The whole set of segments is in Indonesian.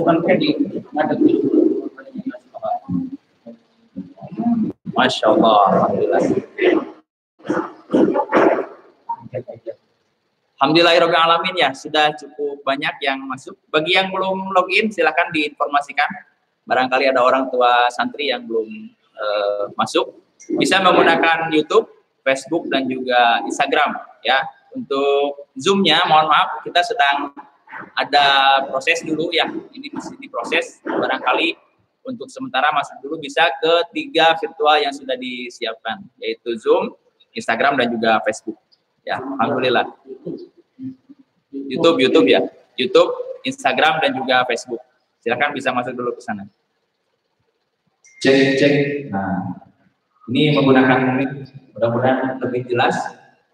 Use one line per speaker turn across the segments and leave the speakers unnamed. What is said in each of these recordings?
bukan di ada Masya Allah, alhamdulillah. Alhamdulillahirrahmanirrahim ya, sudah cukup banyak yang masuk. Bagi yang belum login, silakan diinformasikan. Barangkali ada orang tua santri yang belum masuk, bisa menggunakan YouTube, Facebook, dan juga Instagram. Ya, untuk Zoom-nya, mohon maaf, kita sedang ada proses dulu ya. Ini masih diproses. Barangkali untuk sementara masuk dulu bisa ke 3 virtual yang sudah disiapkan, yaitu Zoom, Instagram, dan juga Facebook. Ya, alhamdulillah. YouTube ya, YouTube, Instagram, dan juga Facebook. Silakan bisa masuk dulu ke sana. Cek. Nah, ini menggunakan mic, mudah-mudahan lebih jelas.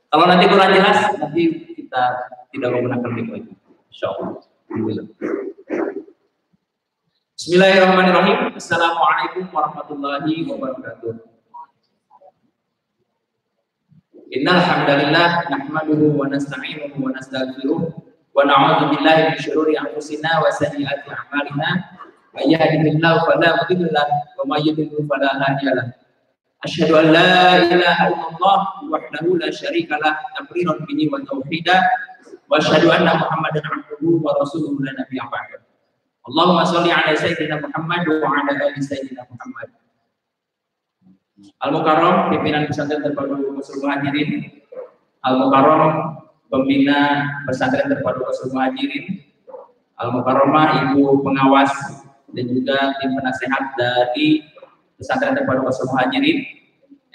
Kalau nanti kurang jelas, nanti kita tidak menggunakan mic lagi. Insyaallah. Bismillahirrahmanirrahim. Assalamualaikum warahmatullahi wabarakatuh. Innal hamdalillah nahmaduhu wa nasta'inuhu wa nastaghfiruh wa na'udzu billahi min syururi anfusina wa sayyiati a'malina. May yahdihillahu fala mudilla lahu wa may yudlil fala hadiya lahu. Asyhadu an la ilaha illallah wahdahu la syarika lah taqriran bihi wa tauhida wa asyhadu anna Muhammadan abduhu wa rasuluhu la nabiyya ba'da. Allahumma shalli ala sayyidina Muhammad wa ala ali sayyidina Muhammad. Al-Mukarram, pimpinan pesantren terpadu Qasrul Muhajirin. Al-Mukarram, pembina pesantren terpadu Qasrul Muhajirin. Al-Mukarramah, ibu pengawas dan juga tim penasehat dari pesantren terpadu Qasrul Muhajirin.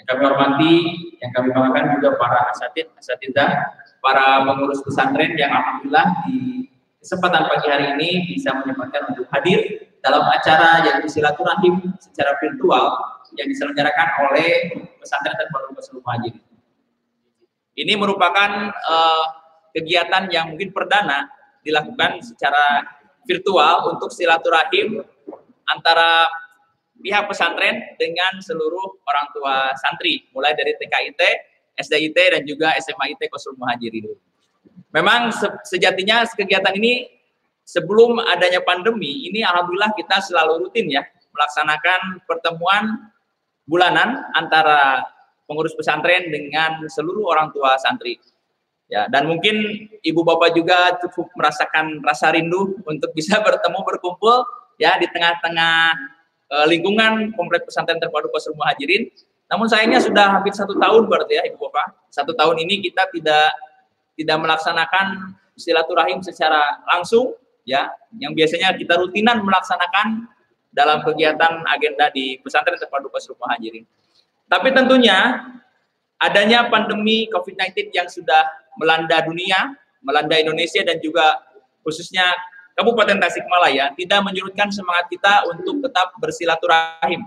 Yang kami hormati, yang kami banggakan juga para asatidzah, para pengurus pesantren yang alhamdulillah di kesempatan pagi hari ini bisa menyempatkan untuk hadir dalam acara yaitu silaturahim secara virtual yang diselenggarakan oleh pesantren terpadu Qasrul Muhajirin. Ini merupakan kegiatan yang mungkin perdana dilakukan secara virtual untuk silaturahim antara pihak pesantren dengan seluruh orang tua santri, mulai dari TKIT, SDIT, dan juga SMAIT Qasrul Muhajirin. Memang sejatinya kegiatan ini sebelum adanya pandemi, ini alhamdulillah kita selalu rutin ya, melaksanakan pertemuan bulanan antara pengurus pesantren dengan seluruh orang tua santri. Ya, dan mungkin ibu bapak juga cukup merasakan rasa rindu untuk bisa bertemu berkumpul ya di tengah-tengah lingkungan komplek pesantren terpadu Qasrul Muhajirin. Namun sayangnya sudah hampir 1 tahun berarti ya ibu bapak. 1 tahun ini kita tidak melaksanakan silaturahim secara langsung ya, yang biasanya kita rutinan melaksanakan dalam kegiatan agenda di pesantren terpadu Qasrul Muhajirin. Tapi tentunya adanya pandemi COVID-19 yang sudah melanda dunia, melanda Indonesia dan juga khususnya Kabupaten Tasikmalaya tidak menyurutkan semangat kita untuk tetap bersilaturahim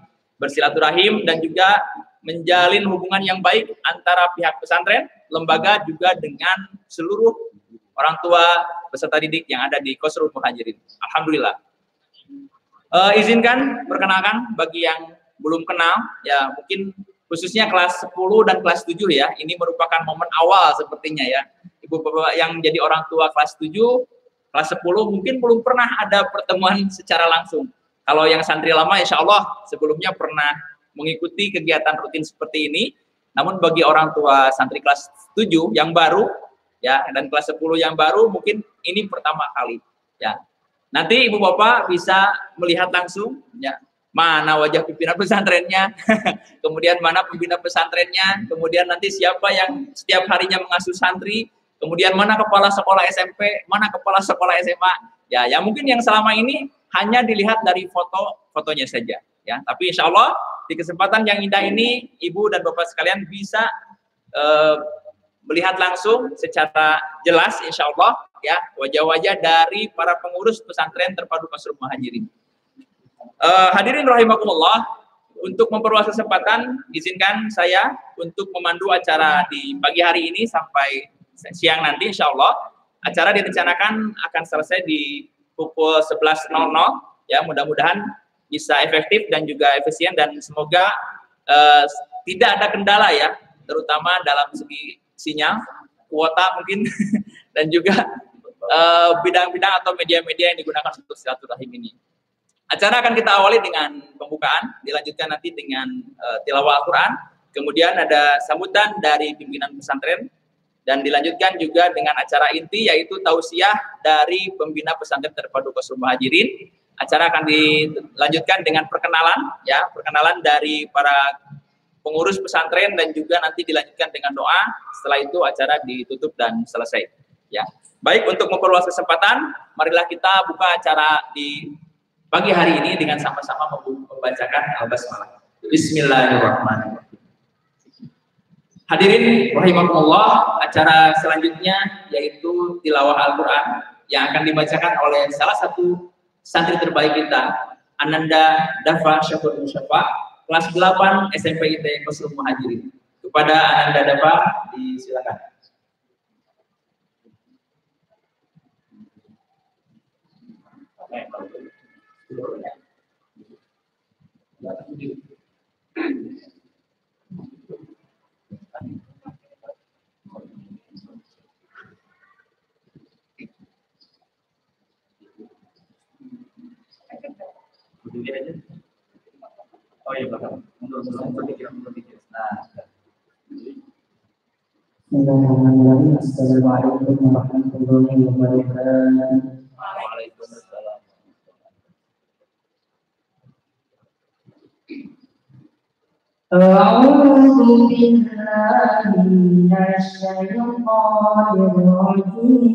dan juga menjalin hubungan yang baik antara pihak pesantren, lembaga juga dengan seluruh orang tua peserta didik yang ada di Qasrul Muhajirin. Alhamdulillah. Izinkan perkenalkan bagi yang belum kenal ya, mungkin khususnya kelas 10 dan kelas 7 ya, ini merupakan momen awal sepertinya ya. Ibu bapak yang jadi orang tua kelas 7, kelas 10 mungkin belum pernah ada pertemuan secara langsung. Kalau yang santri lama insya Allah sebelumnya pernah mengikuti kegiatan rutin seperti ini. Namun bagi orang tua santri kelas 7 yang baru ya dan kelas 10 yang baru mungkin ini pertama kali ya. Nanti ibu bapak bisa melihat langsung ya, mana wajah pimpinan pesantrennya, kemudian mana pembina pesantrennya, kemudian nanti siapa yang setiap harinya mengasuh santri, kemudian mana kepala sekolah SMP, mana kepala sekolah SMA. Ya, yang mungkin yang selama ini hanya dilihat dari fotonya saja ya. Tapi insya Allah di kesempatan yang indah ini ibu dan bapak sekalian bisa melihat langsung secara jelas insya Allah ya wajah-wajah dari para pengurus pesantren terpadu Qasrul Muhajirin. Hadirin rahimakumullah, untuk memperluas kesempatan izinkan saya untuk memandu acara di pagi hari ini sampai siang nanti insya Allah. Acara direncanakan akan selesai di pukul 11.00 ya, mudah-mudahan bisa efektif dan juga efisien dan semoga tidak ada kendala ya, terutama dalam segi sinyal, kuota mungkin dan juga bidang-bidang atau media-media yang digunakan untuk silaturahim ini. Acara akan kita awali dengan pembukaan, dilanjutkan nanti dengan tilawah Al-Quran, kemudian ada sambutan dari pimpinan pesantren, dan dilanjutkan juga dengan acara inti yaitu tausiah dari pembina pesantren terpadu Qasrul Muhajirin. Acara akan dilanjutkan dengan perkenalan, ya, perkenalan dari para pengurus pesantren dan juga nanti dilanjutkan dengan doa. Setelah itu acara ditutup dan selesai. Ya, baik, untuk memperluas kesempatan, marilah kita buka acara di pagi hari ini dengan sama-sama membacakan Al-Basmalah. Bismillahirrahmanirrahim. Hadirin rahimakumullah, acara selanjutnya yaitu tilawah Al-Quran yang akan dibacakan oleh salah satu santri terbaik kita, Ananda Dafa Syakur Musyafa, kelas 8 SMP IT Qasrul Muhajirin. Kepada Ananda Dafa, disilakan. Oh iya, belakang. Mundur dikit. Nah.
Bismillahirrahmanirrahim. Assalamualaikum warahmatullahi wabarakatuh.
Waalaikumsalam.
A'udzu billahi minasy syaithanir rajim.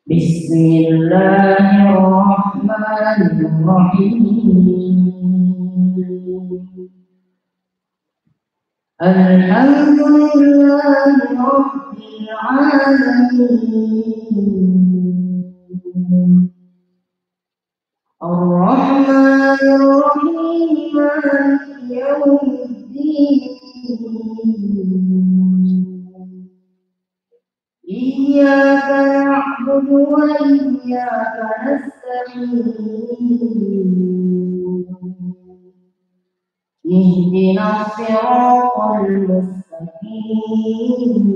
Bismillahirrahmanirrahim. Alhamdulillahi rabbil alamin. Ar-Rahmanir Rahim, Maliki yaumiddin. Iyyaka na'budu wa iyyaka nasta'in. Ihdinas siratal mustaqim.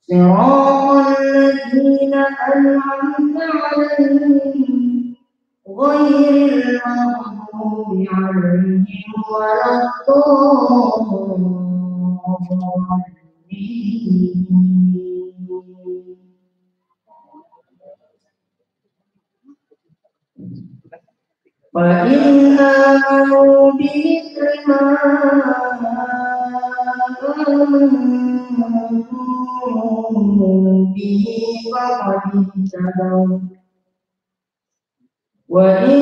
Siratal ladzina an'amta 'alaihim ghairil maghdubi 'alaihim waladdallin. فإن آمنوا بمثل ما آمنوا به فقد اهتدوا وإن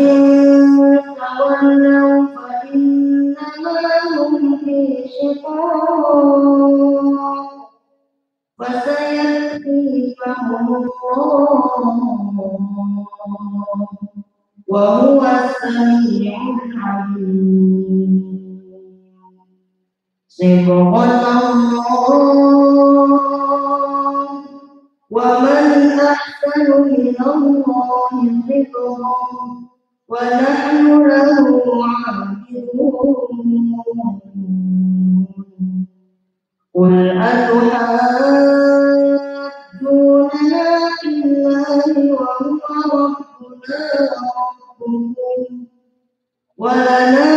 تولوا فإنما هم في شقاق فسيكفيكهم الله وهو السميع العليم. صدق الله ومن أحسن من الله ذكرا ونحن له عابدون. قل أتحاجوننا في الله وهو ربنا وربكم ولنا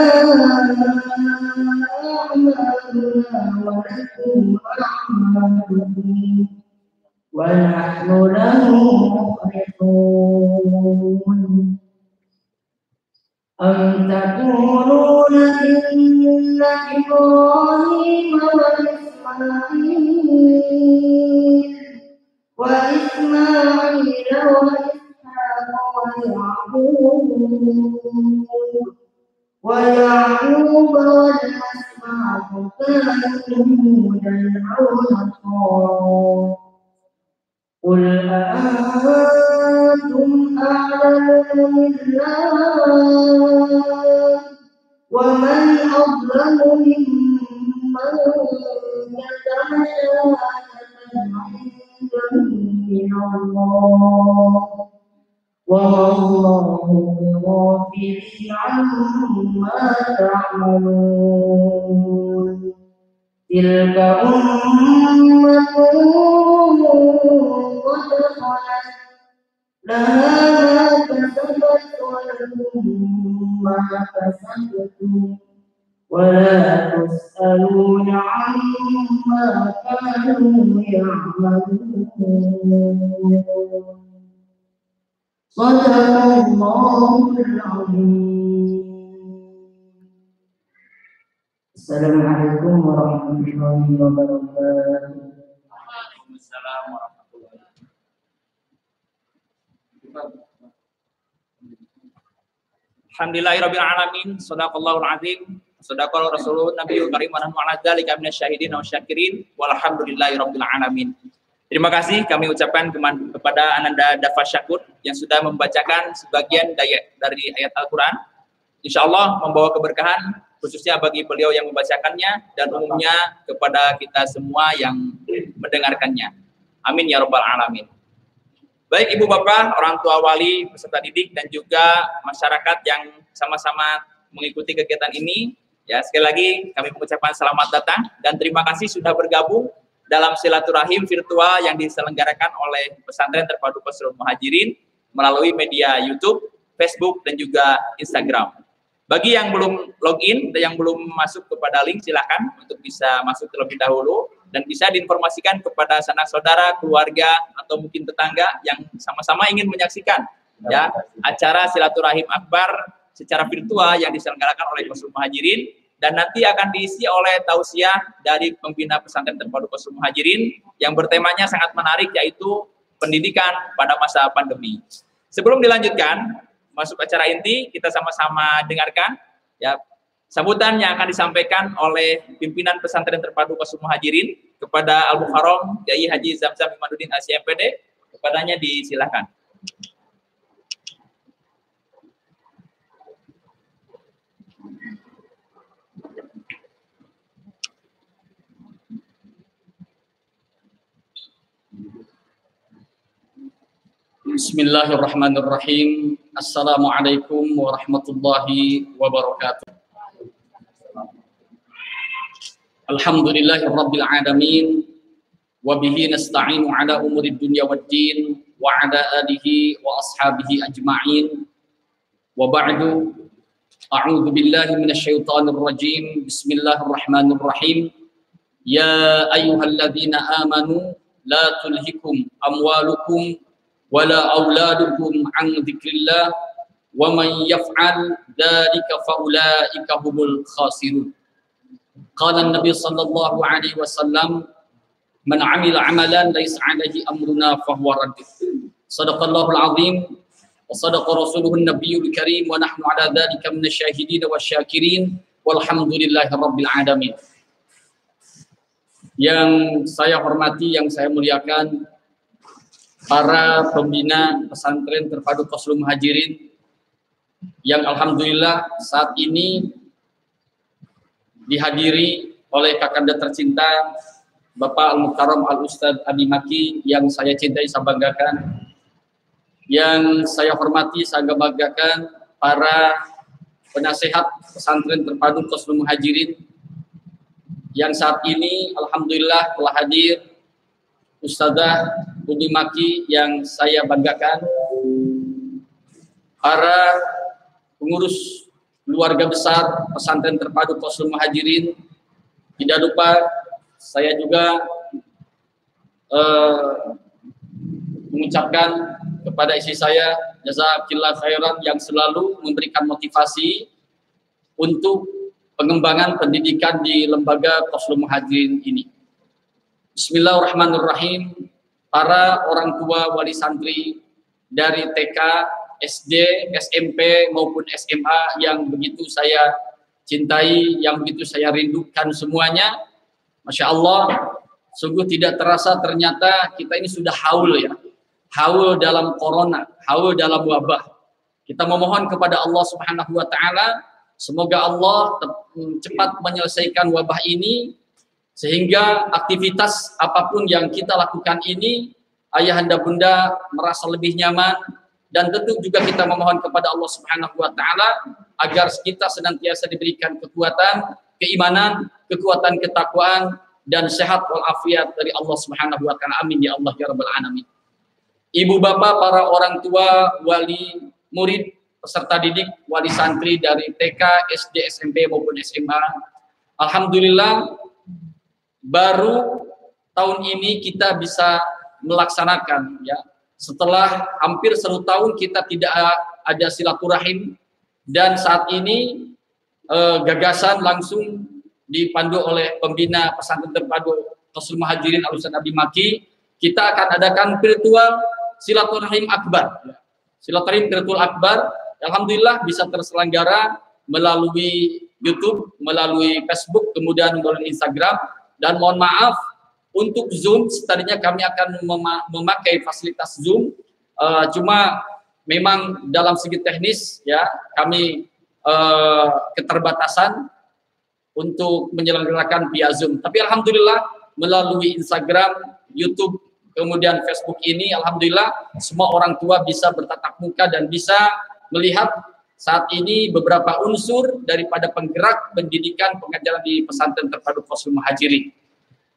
أعمالنا ولكم أعمالكم ونحن له مخلصون. أم تقولون إن إبراهيم وإسماعيل ويعقوب والأسباط كانوا هودا أو نصارى قل أأنتم أعلم من الله ومن أظلم ممن كتم شهادة عنده من الله وما الله بغافل عما تعملون. tilka ummatun qad khalat laha ma kasabat wa lakum ma kasabtum wa la tus'aluna 'amma kanu ya'malun. Shadaqallahul 'azim. Assalamualaikum warahmatullahi wabarakatuh.
Waalaikumsalam warahmatullahi wabarakatuh. Alhamdulillahirabbil alamin, shadaqallahul azim, shadaqal rasulun nabiyul karim wa nahnu ala dzalika minasyahidin wa syakirin walhamdulillahirabbil alamin. Terima kasih kami ucapkan kepada Ananda Dafa Syakur yang sudah membacakan sebagian dari ayat Al-Quran. Insya Allah membawa keberkahan khususnya bagi beliau yang membacakannya dan umumnya kepada kita semua yang mendengarkannya. Amin ya rabbal alamin. Baik ibu bapak, orang tua wali, peserta didik dan juga masyarakat yang sama-sama mengikuti kegiatan ini, ya sekali lagi kami mengucapkan selamat datang dan terima kasih sudah bergabung dalam silaturahim virtual yang diselenggarakan oleh Pesantren Terpadu Qasrul Muhajirin melalui media YouTube, Facebook dan juga Instagram. Bagi yang belum login dan yang belum masuk kepada link, silakan untuk bisa masuk terlebih dahulu dan bisa diinformasikan kepada sanak saudara, keluarga atau mungkin tetangga yang sama-sama ingin menyaksikan ya acara silaturahim akbar secara virtual yang diselenggarakan oleh Qasrul Muhajirin dan nanti akan diisi oleh tausiah dari pembina Pesantren Terpadu Qasrul Muhajirin yang bertemanya sangat menarik yaitu pendidikan pada masa pandemi. Sebelum dilanjutkan masuk acara inti, kita sama-sama dengarkan ya sambutan yang akan disampaikan oleh pimpinan Pesantren Terpadu Qasrul Muhajirin kepada Al-Mukarram Kyai Haji Zamzam Imaduddin SMPD. Kepadanya disilakan. Bismillahirrahmanirrahim. Assalamualaikum warahmatullahi wabarakatuh. Alhamdulillahirabbil alamin wa bihi nasta'inu ala umurid dunya waddin wa ala alihi wa ashabihi ajma'in. Wa ba'du. A'udzu billahi minasyaitonir rajim. Bismillahirrahmanirrahim. Ya ayyuhalladzina amanu la tulhikum amwalukum wala auladukum an dzikrillah wa man yaf'al dzalika faulaika humul khasirun. Qala an-nabiy sallallahu alaihi wasallam man 'amila 'amalan laysa 'alaihi amruna fahuwa radd. Shadaqallahul 'azim wa sadaqa rasuluhun nabiyul karim wa nahnu 'ala dzalika minasyahidin wasyakirin walhamdulillahi rabbil alamin. Yang saya hormati, yang saya muliakan para pembina Pesantren Terpadu Qasrul Muhajirin yang alhamdulillah saat ini dihadiri oleh kakanda tercinta Bapak Al-Mukarram Al-Ustadz Abi Maki yang saya cintai, saya banggakan. Yang saya hormati, saya banggakan para penasehat Pesantren Terpadu Qasrul Muhajirin yang saat ini alhamdulillah telah hadir, Ustadzah Umi Maki yang saya banggakan, para pengurus keluarga besar Pesantren Terpadu Qasrul Muhajirin, tidak lupa saya juga mengucapkan kepada istri saya jazakillah khairan yang selalu memberikan motivasi untuk pengembangan pendidikan di lembaga Qasrul Muhajirin ini. Bismillahirrahmanirrahim. Para orang tua wali santri dari TK, SD, SMP maupun SMA yang begitu saya cintai, yang begitu saya rindukan semuanya, Masya Allah, sungguh tidak terasa ternyata kita ini sudah haul ya, haul dalam corona, haul dalam wabah. Kita memohon kepada Allah Subhanahu Wa Taala, semoga Allah cepat menyelesaikan wabah ini, sehingga aktivitas apapun yang kita lakukan ini, ayahanda bunda merasa lebih nyaman, dan tentu juga kita memohon kepada Allah Subhanahu Wa Taala agar kita senantiasa diberikan kekuatan, keimanan, kekuatan ketakwaan, dan sehat walafiat dari Allah Subhanahu wa taala. Amin ya Allah ya rabbal alamin. Ibu bapak, para orang tua, wali murid, peserta didik, wali santri dari TK, SD, SMP maupun SMA. Alhamdulillah baru tahun ini kita bisa melaksanakan, ya, setelah hampir 1 tahun kita tidak ada silaturahim, dan saat ini gagasan langsung dipandu oleh pembina pesantren terpadu Qasrul Muhajirin Al-Ustaz Abi Maki. Kita akan adakan virtual silaturahim akbar, silaturahim virtual akbar. Alhamdulillah bisa terselenggara melalui YouTube, melalui Facebook, kemudian melalui Instagram. Dan mohon maaf untuk Zoom, tadinya kami akan memakai fasilitas Zoom, cuma memang dalam segi teknis, ya, kami keterbatasan untuk menyelenggarakan via Zoom. Tapi alhamdulillah melalui Instagram, YouTube, kemudian Facebook ini, alhamdulillah semua orang tua bisa bertatap muka dan bisa melihat saat ini beberapa unsur daripada penggerak pendidikan pengajaran di pesantren terpadu Qasrul Muhajirin.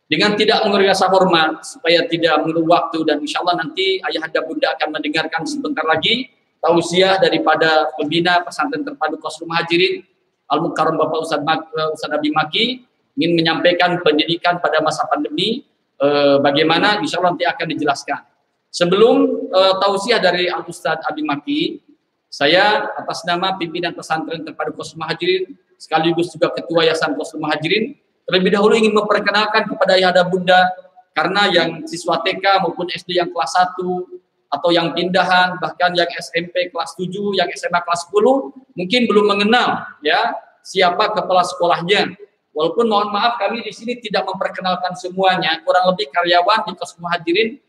Dengan tidak mengurangi rasa hormat, supaya tidak menunggu waktu, dan insya Allah nanti ayahanda bunda akan mendengarkan sebentar lagi tausiah daripada pembina pesantren terpadu Qasrul Muhajirin Al-Mukarram Bapak Ustaz Abi Maki, ingin menyampaikan pendidikan pada masa pandemi, bagaimana insya Allah nanti akan dijelaskan. Sebelum tausiah dari Al-Ustaz Abi Maki, saya atas nama pimpinan pesantren terpadu Qasrul Muhajirin sekaligus juga ketua Yayasan Qasrul Muhajirin terlebih dahulu ingin memperkenalkan kepada ayahanda bunda, karena yang siswa TK maupun SD yang kelas 1 atau yang pindahan, bahkan yang SMP kelas 7, yang SMA kelas 10 mungkin belum mengenal, ya, siapa kepala sekolahnya. Walaupun mohon maaf kami di sini tidak memperkenalkan semuanya, kurang lebih karyawan di Qasrul Muhajirin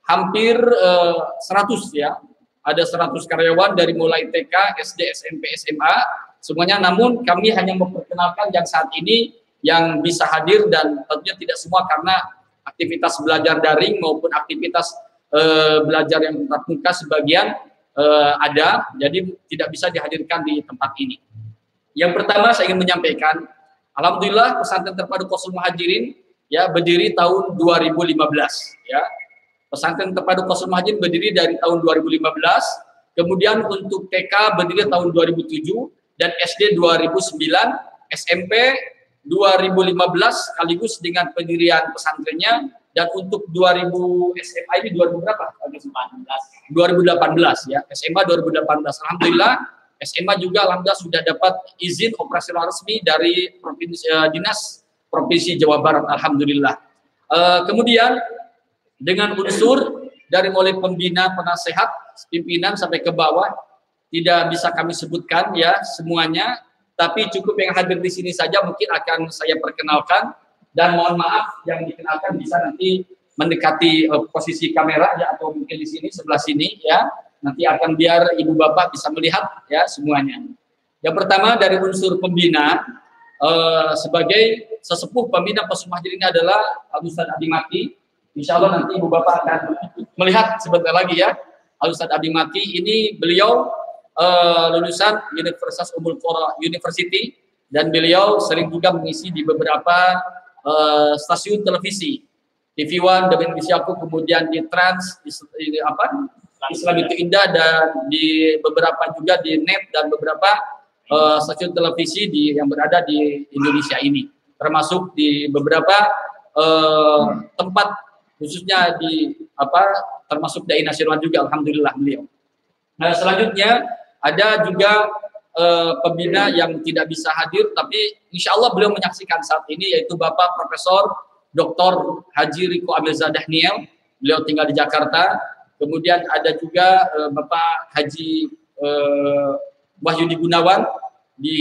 hampir 100, ya. Ada 100 karyawan dari mulai TK, SD, SMP, SMA semuanya, namun kami hanya memperkenalkan yang saat ini yang bisa hadir, dan tentunya tidak semua karena aktivitas belajar daring maupun aktivitas belajar yang tatap muka sebagian ada, jadi tidak bisa dihadirkan di tempat ini. Yang pertama saya ingin menyampaikan, alhamdulillah pesantren terpadu Qasrul Muhajirin, ya, berdiri tahun 2015, ya. Pesantren terpadu Qasrul Muhajirin berdiri dari tahun 2015, kemudian untuk TK berdiri tahun 2007, dan SD 2009, SMP 2015 sekaligus dengan pendirian pesantrennya, dan untuk 2000 SMA ini 2000 berapa? 2018, ya, SMA 2018. Alhamdulillah SMA juga alhamdulillah sudah dapat izin operasional resmi dari Dinas Provinsi Jawa Barat, alhamdulillah. Kemudian dengan unsur dari mulai pembina, penasehat, pimpinan sampai ke bawah, tidak bisa kami sebutkan, ya, semuanya, tapi cukup yang hadir di sini saja mungkin akan saya perkenalkan, dan mohon maaf yang dikenalkan bisa nanti mendekati posisi kamera, ya, atau mungkin di sini sebelah sini, ya, nanti akan biar ibu bapak bisa melihat, ya, semuanya. Yang pertama dari unsur pembina, sebagai sesepuh pembina Qasrul Muhajirin ini adalah Al-Ustaz Abi Maki. Insya Allah nanti ibu bapak akan melihat sebentar lagi, ya. Al-Ustaz Abi Maki ini beliau lulusan Universitas Ummul Qura University, dan beliau sering juga mengisi di beberapa stasiun televisi, TV One, The Indonesia, kemudian di Trans, di apa, Islam Itu Indah, dan di beberapa juga di net, dan beberapa stasiun televisi yang berada di Indonesia ini, termasuk di beberapa tempat khususnya di apa, termasuk Dai Nasional juga, alhamdulillah beliau. Nah, selanjutnya ada juga pembina yang tidak bisa hadir, tapi insya Allah beliau menyaksikan saat ini, yaitu Bapak Profesor Dr. Haji Riko Abilza Daniel, beliau tinggal di Jakarta. Kemudian ada juga Bapak Haji Wahyudi Gunawan di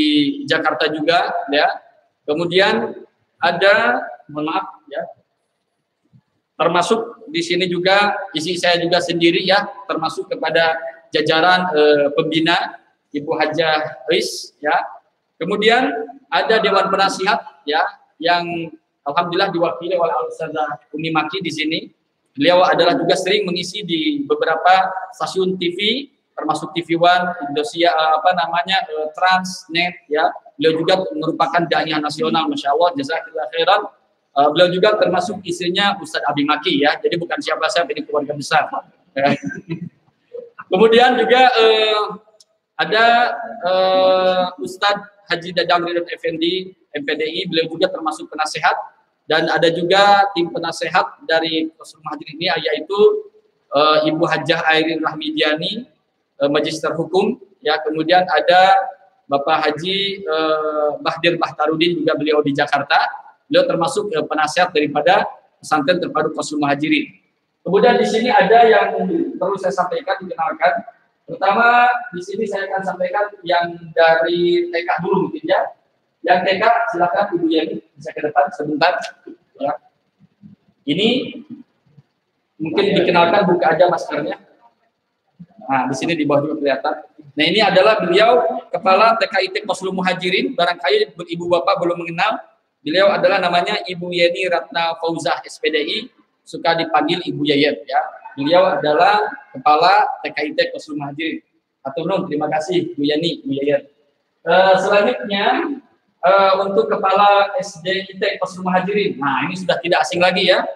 Jakarta juga, ya. Kemudian ada, mohon maaf, ya, termasuk di sini juga isi saya juga sendiri, ya, termasuk kepada jajaran pembina Ibu Hajah Riz, ya. Kemudian ada Dewan Penasihat, ya, yang alhamdulillah diwakili oleh Al-Ustazah Umi Maki di sini. Beliau adalah juga sering mengisi di beberapa stasiun TV, termasuk TV One, Indonesia, apa namanya, Trans, Net, ya, Beliau juga merupakan dai nasional, masya Allah, jazakallahu khairan. Beliau juga termasuk istrinya Ustadz Abi Maki ya, jadi bukan siapa-siapa, ini keluarga besar. Kemudian juga ada Ustadz Haji Dadang Ridwan Effendi, MPDI, beliau juga termasuk penasehat, dan ada juga tim penasehat dari Qasul Muhajirin ini, yaitu Ibu Hajah Airin Rahmidiani, Magister Hukum, ya. Kemudian ada Bapak Haji Bahdir Bahtarudin, juga beliau di Jakarta, beliau termasuk penasehat daripada pesantren terpadu Qasul Muhajirin. Kemudian di sini ada yang perlu saya sampaikan, dikenalkan. Pertama, di sini saya akan sampaikan yang dari TK dulu mungkin ya. Yang TK silakan Ibu Yeni bisa ke depan sebentar. Ya. Ini mungkin dikenalkan, buka aja maskernya. Nah, di sini di bawah juga kelihatan. Nah, ini adalah beliau Kepala TKIT Qasul Muhajirin. Barangkali Ibu Bapak belum mengenal. Beliau adalah namanya Ibu Yeni Ratna Fauzah SPDI, suka dipanggil Ibu Yayet ya. Beliau adalah Kepala TKIT Qasul Muhajirin. Atur nuhun, terima kasih Bu Yani, Bu Yayet. Selanjutnya untuk Kepala SDIT Qasul Muhajirin. Nah, ini sudah tidak asing lagi ya.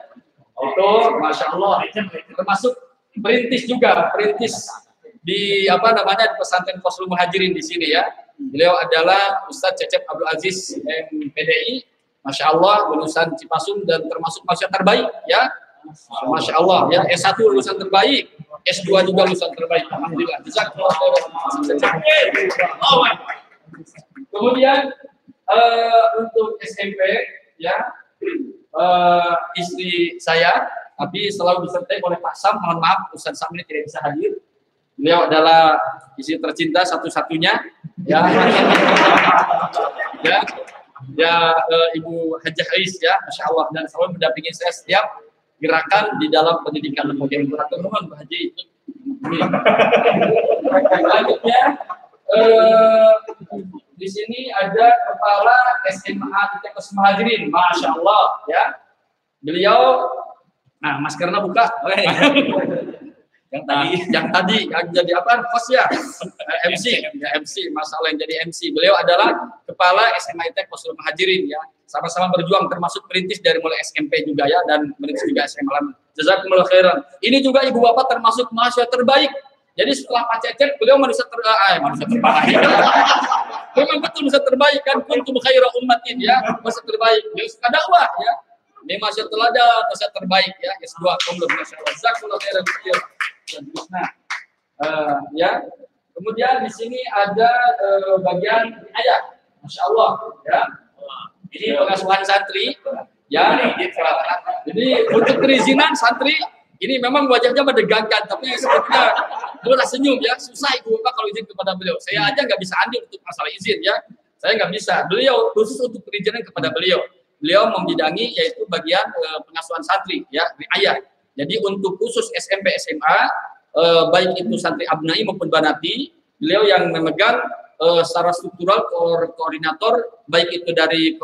Itu Masya Allah, termasuk perintis juga, perintis di apa namanya di pesantren Qasul Muhajirin di sini ya. Beliau adalah Ustadz Cecep Abdul Aziz MPDI, Masya Allah, lulusan Cipasung dan termasuk mahasiswa terbaik ya. Masya Allah ya, S1 lulusan terbaik, S2 juga lulusan terbaik. Alhamdulillah. Kemudian untuk SMP ya, istri saya, tapi selalu disertai oleh Pak Sam. Mohon maaf, Ustaz Sam ini tidak bisa hadir. Beliau adalah istri tercinta satu-satunya ya. Ibu Hajah Ais ya, Masya Allah, dan selalu mendampingi saya setiap gerakan di dalam pendidikan lembaga yang beratur nuhun, Pak Haji. Selanjutnya di sini ada Kepala SMA Qasul Muhajirin, Masya Allah ya. Beliau, nah maskernya buka. yang tadi yang jadi apa? Host ya, MC, ya MC, masalah yang jadi MC. Beliau adalah Kepala SMA Qasul Muhajirin ya. Sama-sama berjuang, termasuk perintis dari mulai SMP juga ya, dan perintis juga SMA lama. Jazakumullah khairan. Ini juga Ibu Bapak termasuk mahasiswa terbaik. Jadi setelah Pak Cecep, beliau manusia terbaik. Memang betul manusia terbaik kan, kuntum khaira ummatin ya, manusia terbaik. Dia suka dakwah ya. Ini mahasiswa teladan, mahasiswa terbaik ya. S2 kumlum masyaallah. Jazakumullah khairan. Nah, ya. Kemudian di sini ada bagian ayat. Masya Allah ya. Ini pengasuhan santri ya. Jadi untuk perizinan santri ini memang wajahnya mendegangkan, tapi sebetulnya beliau senyum ya. Susah Ibu Bapak kalau izin kepada beliau. Saya aja nggak bisa andil untuk masalah izin ya. Saya nggak bisa. Beliau khusus untuk perizinan kepada beliau. Beliau membidangi yaitu bagian pengasuhan santri ya, riayah. Jadi untuk khusus SMP SMA baik itu santri abnai maupun banati, beliau yang memegang secara struktural koordinator, baik itu dari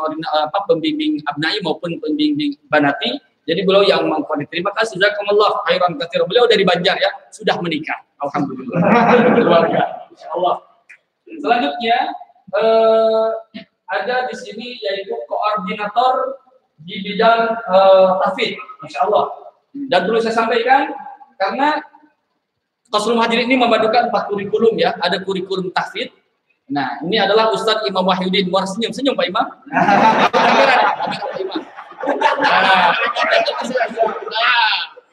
pembimbing abnai maupun pembimbing banati. Jadi beliau yang mengkoordinir. Terima kasih, jazakumullah khairan katsir. Beliau dari Banjar ya, sudah menikah. Alhamdulillah. Keluarga, insyaallah. Selanjutnya ada di sini yaitu koordinator di bidang tahfidz, insyaallah. Dan perlu saya sampaikan karena Qasul Muhajirin ini memadukan 4 kurikulum ya, ada kurikulum tahfidz. Nah, ini adalah Ustadz Imam Wahyudin. Muar senyum Pak Imam. Pak Imam. Nah,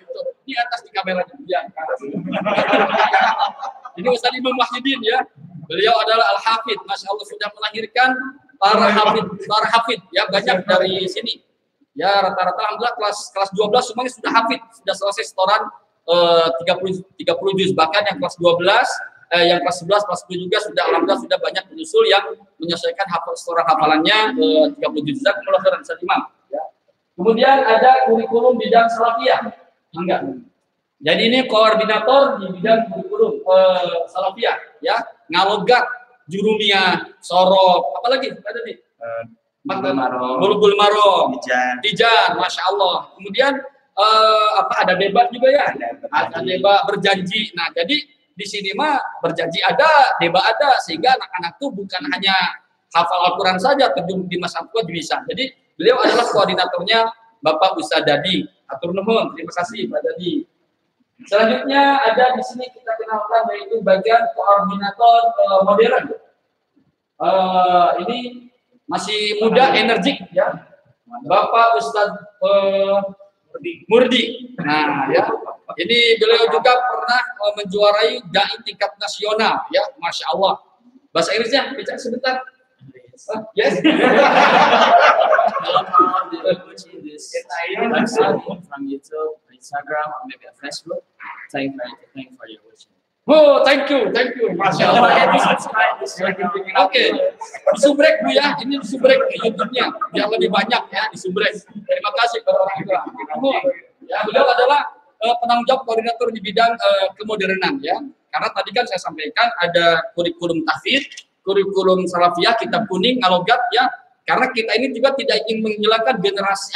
itu di atas di kamera ya. Ini Ustadz Imam Wahyudin ya. Beliau adalah al-hafidz. Masya Allah, sudah melahirkan para hafidz ya, banyak dari sini. Ya, rata-rata alhamdulillah kelas 12 semuanya sudah hafidz, sudah selesai setoran 30 juz, bahkan yang kelas 12 yang kelas 11, kelas 10 juga sudah alhamdulillah sudah banyak penyusul yang menyelesaikan setoran hafalannya 30 juz. Jazakumullah khairan Imam ya. Kemudian ada kurikulum bidang salafiyah. Enggak. Jadi ini koordinator di bidang kurikulum salafiyah ya, ngalogat, jurumiyah, sorok, apalagi ada nih? Bulugul Maram, Tijan, Masya Allah. Kemudian ada debat juga ya, ada debat berjanji. Nah, jadi di sini mah berjanji ada, debat ada, sehingga anak-anak tuh bukan hanya
hafal Al-Quran saja, terjun di masa tua bisa. Jadi beliau adalah koordinatornya Bapak Ustadz Dadi. Atur nuhun, terima kasih Pak Dadi. Selanjutnya ada di sini kita kenalkan yaitu bagian koordinator modern. Ini masih muda, energik ya, Bapak Ustadz Murdi. Nah ya, jadi beliau juga pernah menjuarai dai tingkat nasional ya, Masya Allah. Bahasa Inggrisnya bicara sebentar. Yes.
Watching this from YouTube, Instagram, or maybe on Facebook. Thank you for your watching.
Oh, thank you, Masya Allah. Oke, disubrek Bu ya, ini disubrek YouTube-nya, biar lebih banyak ya, disubrek. Terima kasih kepada orang tua. Ya, beliau adalah penanggung jawab koordinator di bidang kemodernan ya. Karena tadi kan saya sampaikan ada kurikulum tahfidz, kurikulum salafiyah, kitab kuning, alogat ya. Karena kita ini juga tidak ingin menghilangkan generasi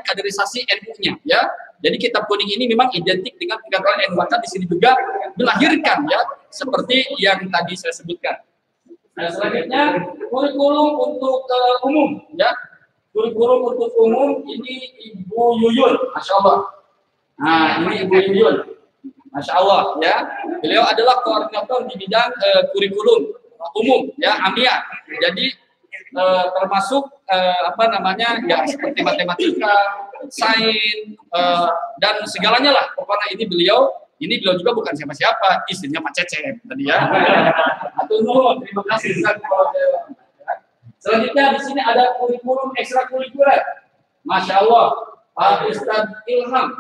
kaderisasi NU-nya ya. Jadi kitab kuning ini memang identik dengan kegagalan NU, maka di sini juga melahirkan ya seperti yang tadi saya sebutkan. Nah, selanjutnya kurikulum untuk umum ya. Kurikulum untuk umum ini Ibu Yuyun, Masya Allah. Nah, ini Ibu Yuyun, Masya Allah ya. Beliau adalah koordinator di bidang kurikulum umum ya, AMIA. Jadi termasuk ya seperti matematika, sains dan segalanya lah. Pokoknya ini beliau juga bukan siapa-siapa, istrinya Pak Cecep tadi ya. Atur terima kasih. Selanjutnya di sini ada kurikulum ekstrakurikuler. Masya Allah, Pak Ustadz Ilham.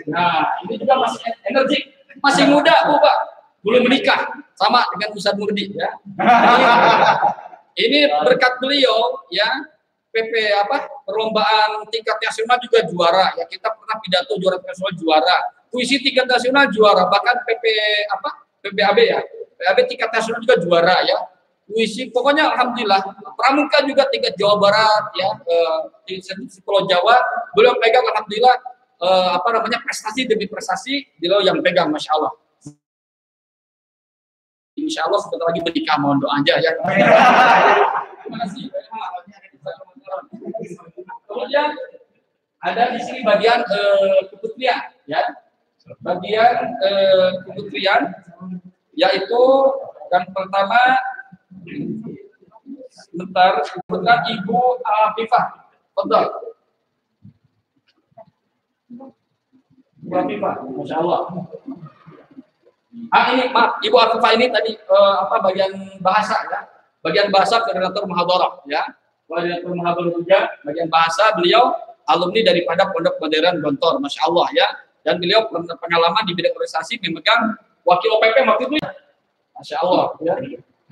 Nah, ini juga masih energik, masih muda Bu Pak, belum menikah, sama dengan Ustadz Murdi ya. Ini berkat beliau ya, perlombaan tingkat nasional juga juara ya. Kita pernah pidato juara nasional juara, puisi tingkat nasional juara, bahkan PBAB ya, PBAB tingkat nasional juga juara ya. Puisi pokoknya alhamdulillah. Pramuka juga tingkat Jawa Barat ya, di Pulau Jawa beliau pegang alhamdulillah, prestasi demi prestasi beliau yang pegang, Masya Allah. Insya Allah sebentar lagi menikah, mohon doa aja ya. Terima kasih. Kemudian ada di sini bagian keputrian ya, bagian keputrian yaitu yang pertama, sebentar Ibu Afifah, betul. Ibu Afifah, Masya Allah. Ini maaf, Ibu Afifah ini tadi bagian bahasa ya, bagian bahasa koordinator muhadharah ya, koordinator muhadharah juga bagian bahasa. Beliau alumni daripada Pondok Modern Gontor, Masya Allah ya, dan beliau pengalaman di bidang organisasi, memegang wakil OPP waktu itu, Masya Allah ya.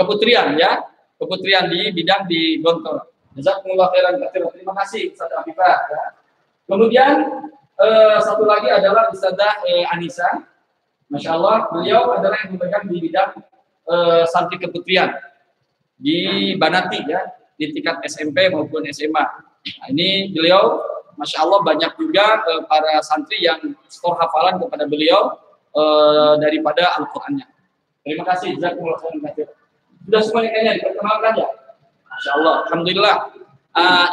Keputrian ya, keputrian di bidang di Gontor. Jazakumullah khairan katsiran. Terima kasih Ustazah Afifah ya. Kemudian satu lagi adalah Ustazah Anissa. Masya Allah, beliau adalah yang memegang di bidang santri keputrian di Banati ya, di tingkat SMP maupun SMA. Nah, ini beliau, Masya Allah, banyak juga para santri yang skor hafalan kepada beliau daripada Al-Qur'annya. Terima kasih, jazakumullah khairan. Sudah semuanya kayaknya diperkenalkan ya, Masya Allah, alhamdulillah.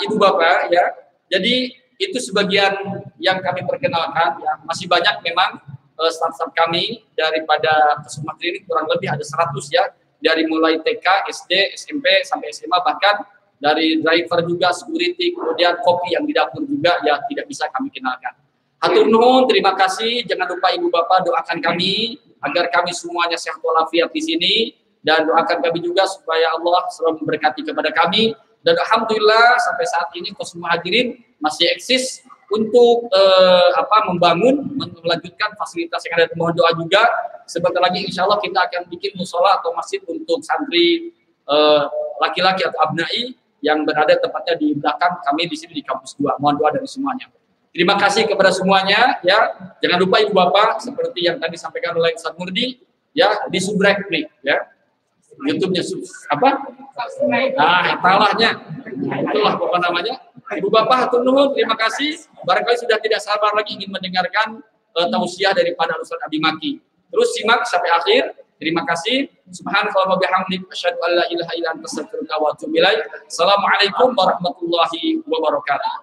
Ibu Bapak ya, jadi itu sebagian yang kami perkenalkan ya. Masih banyak memang staff-staff kami daripada Kesumatri ini, kurang lebih ada 100 ya, dari mulai TK, SD, SMP sampai SMA, bahkan dari driver juga, security, kemudian kopi yang di dapur juga ya tidak bisa kami kenalkan. Hatur nuhun, terima kasih. Jangan lupa Ibu Bapak doakan kami agar kami semuanya sehat walafiat di sini, dan doakan kami juga supaya Allah selalu memberkati kepada kami. Dan alhamdulillah sampai saat ini Qasrul Muhajirin masih eksis untuk membangun, melanjutkan fasilitas yang ada. Mohon doa juga, sebentar lagi insya Allah kita akan bikin musola atau masjid untuk santri laki-laki atau abnai yang berada tepatnya di belakang kami di sini di kampus 2. Mohon doa dari semuanya. Terima kasih kepada semuanya ya. Jangan lupa Ibu Bapak seperti yang tadi sampaikan oleh Ustadz Murdi ya, di subrek nih ya. YouTube-nya apa? Nah, talahnya. Itulah pokok namanya. Ibu Bapak hatur nuhun, terima kasih. Barangkali sudah tidak sabar lagi ingin mendengarkan tausiah daripada Ustadz Abdi Maki. Terus simak sampai akhir Terima kasih. Subhanallah wa bihamdik asyhadu an la ilaha illa anta astaghfiruka wa atubu ilaik. Assalamualaikum warahmatullahi wabarakatuh.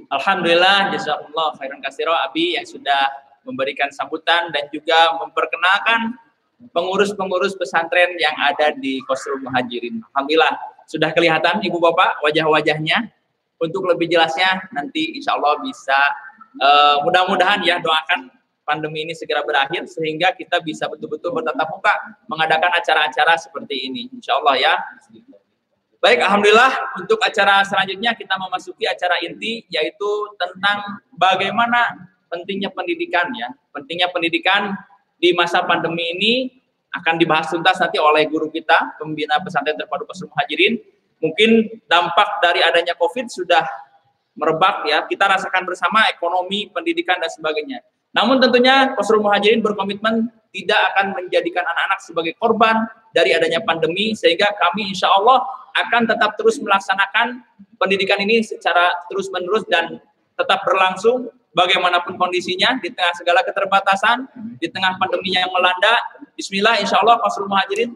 Alhamdulillah, jazakumullah khairan katsira Abi yang sudah memberikan sambutan dan juga memperkenalkan pengurus-pengurus pesantren yang ada di Qasrul Muhajirin. Alhamdulillah, sudah kelihatan Ibu Bapak wajah-wajahnya. Untuk lebih jelasnya nanti insya Allah bisa mudah-mudahan ya doakan pandemi ini segera berakhir sehingga kita bisa betul-betul bertatap muka mengadakan acara-acara seperti ini. Insya Allah ya. Baik, alhamdulillah untuk acara selanjutnya kita memasuki acara inti yaitu tentang bagaimana pentingnya pendidikan ya. Pentingnya pendidikan di masa pandemi ini akan dibahas tuntas nanti oleh guru kita, pembina pesantren terpadu Qasrul Muhajirin. Mungkin dampak dari adanya COVID sudah merebak ya. Kita rasakan bersama ekonomi, pendidikan dan sebagainya. Namun tentunya Qasrul Muhajirin berkomitmen tidak akan menjadikan anak-anak sebagai korban dari adanya pandemi sehingga kami insya Allah akan tetap terus melaksanakan pendidikan ini secara terus-menerus dan tetap berlangsung bagaimanapun kondisinya di tengah segala keterbatasan, di tengah pandemi yang melanda. Bismillah, insya Allah Qasrul Muhajirin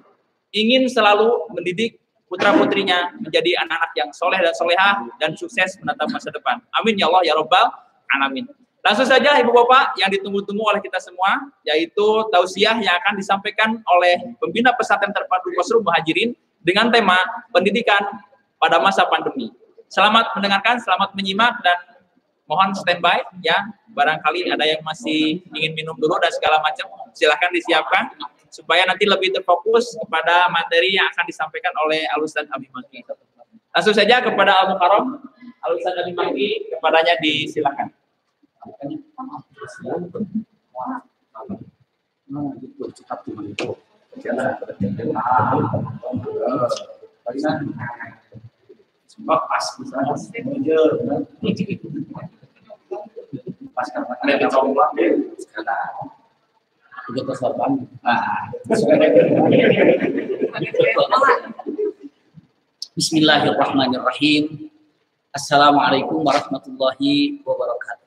ingin selalu mendidik putra-putrinya menjadi anak-anak yang soleh dan solehah dan sukses menatap masa depan. Amin ya Allah ya Rabbal Alamin. Langsung saja Ibu Bapak yang ditunggu-tunggu oleh kita semua, yaitu tausiah yang akan disampaikan oleh pembina pesantren terpadu Qasrul Muhajirin dengan tema pendidikan pada masa pandemi. Selamat mendengarkan, selamat menyimak dan mohon standby ya. Barangkali ada yang masih ingin minum dulu dan segala macam, silahkan disiapkan supaya nanti lebih terfokus kepada materi yang akan disampaikan oleh Al-Ustaz Abi Maki. Langsung saja kepada Al-Mukarram, Al-Ustaz Abi Maki, kepadanya disilakan.
Bismillahirrahmanirrahim. Assalamualaikum warahmatullahi wabarakatuh.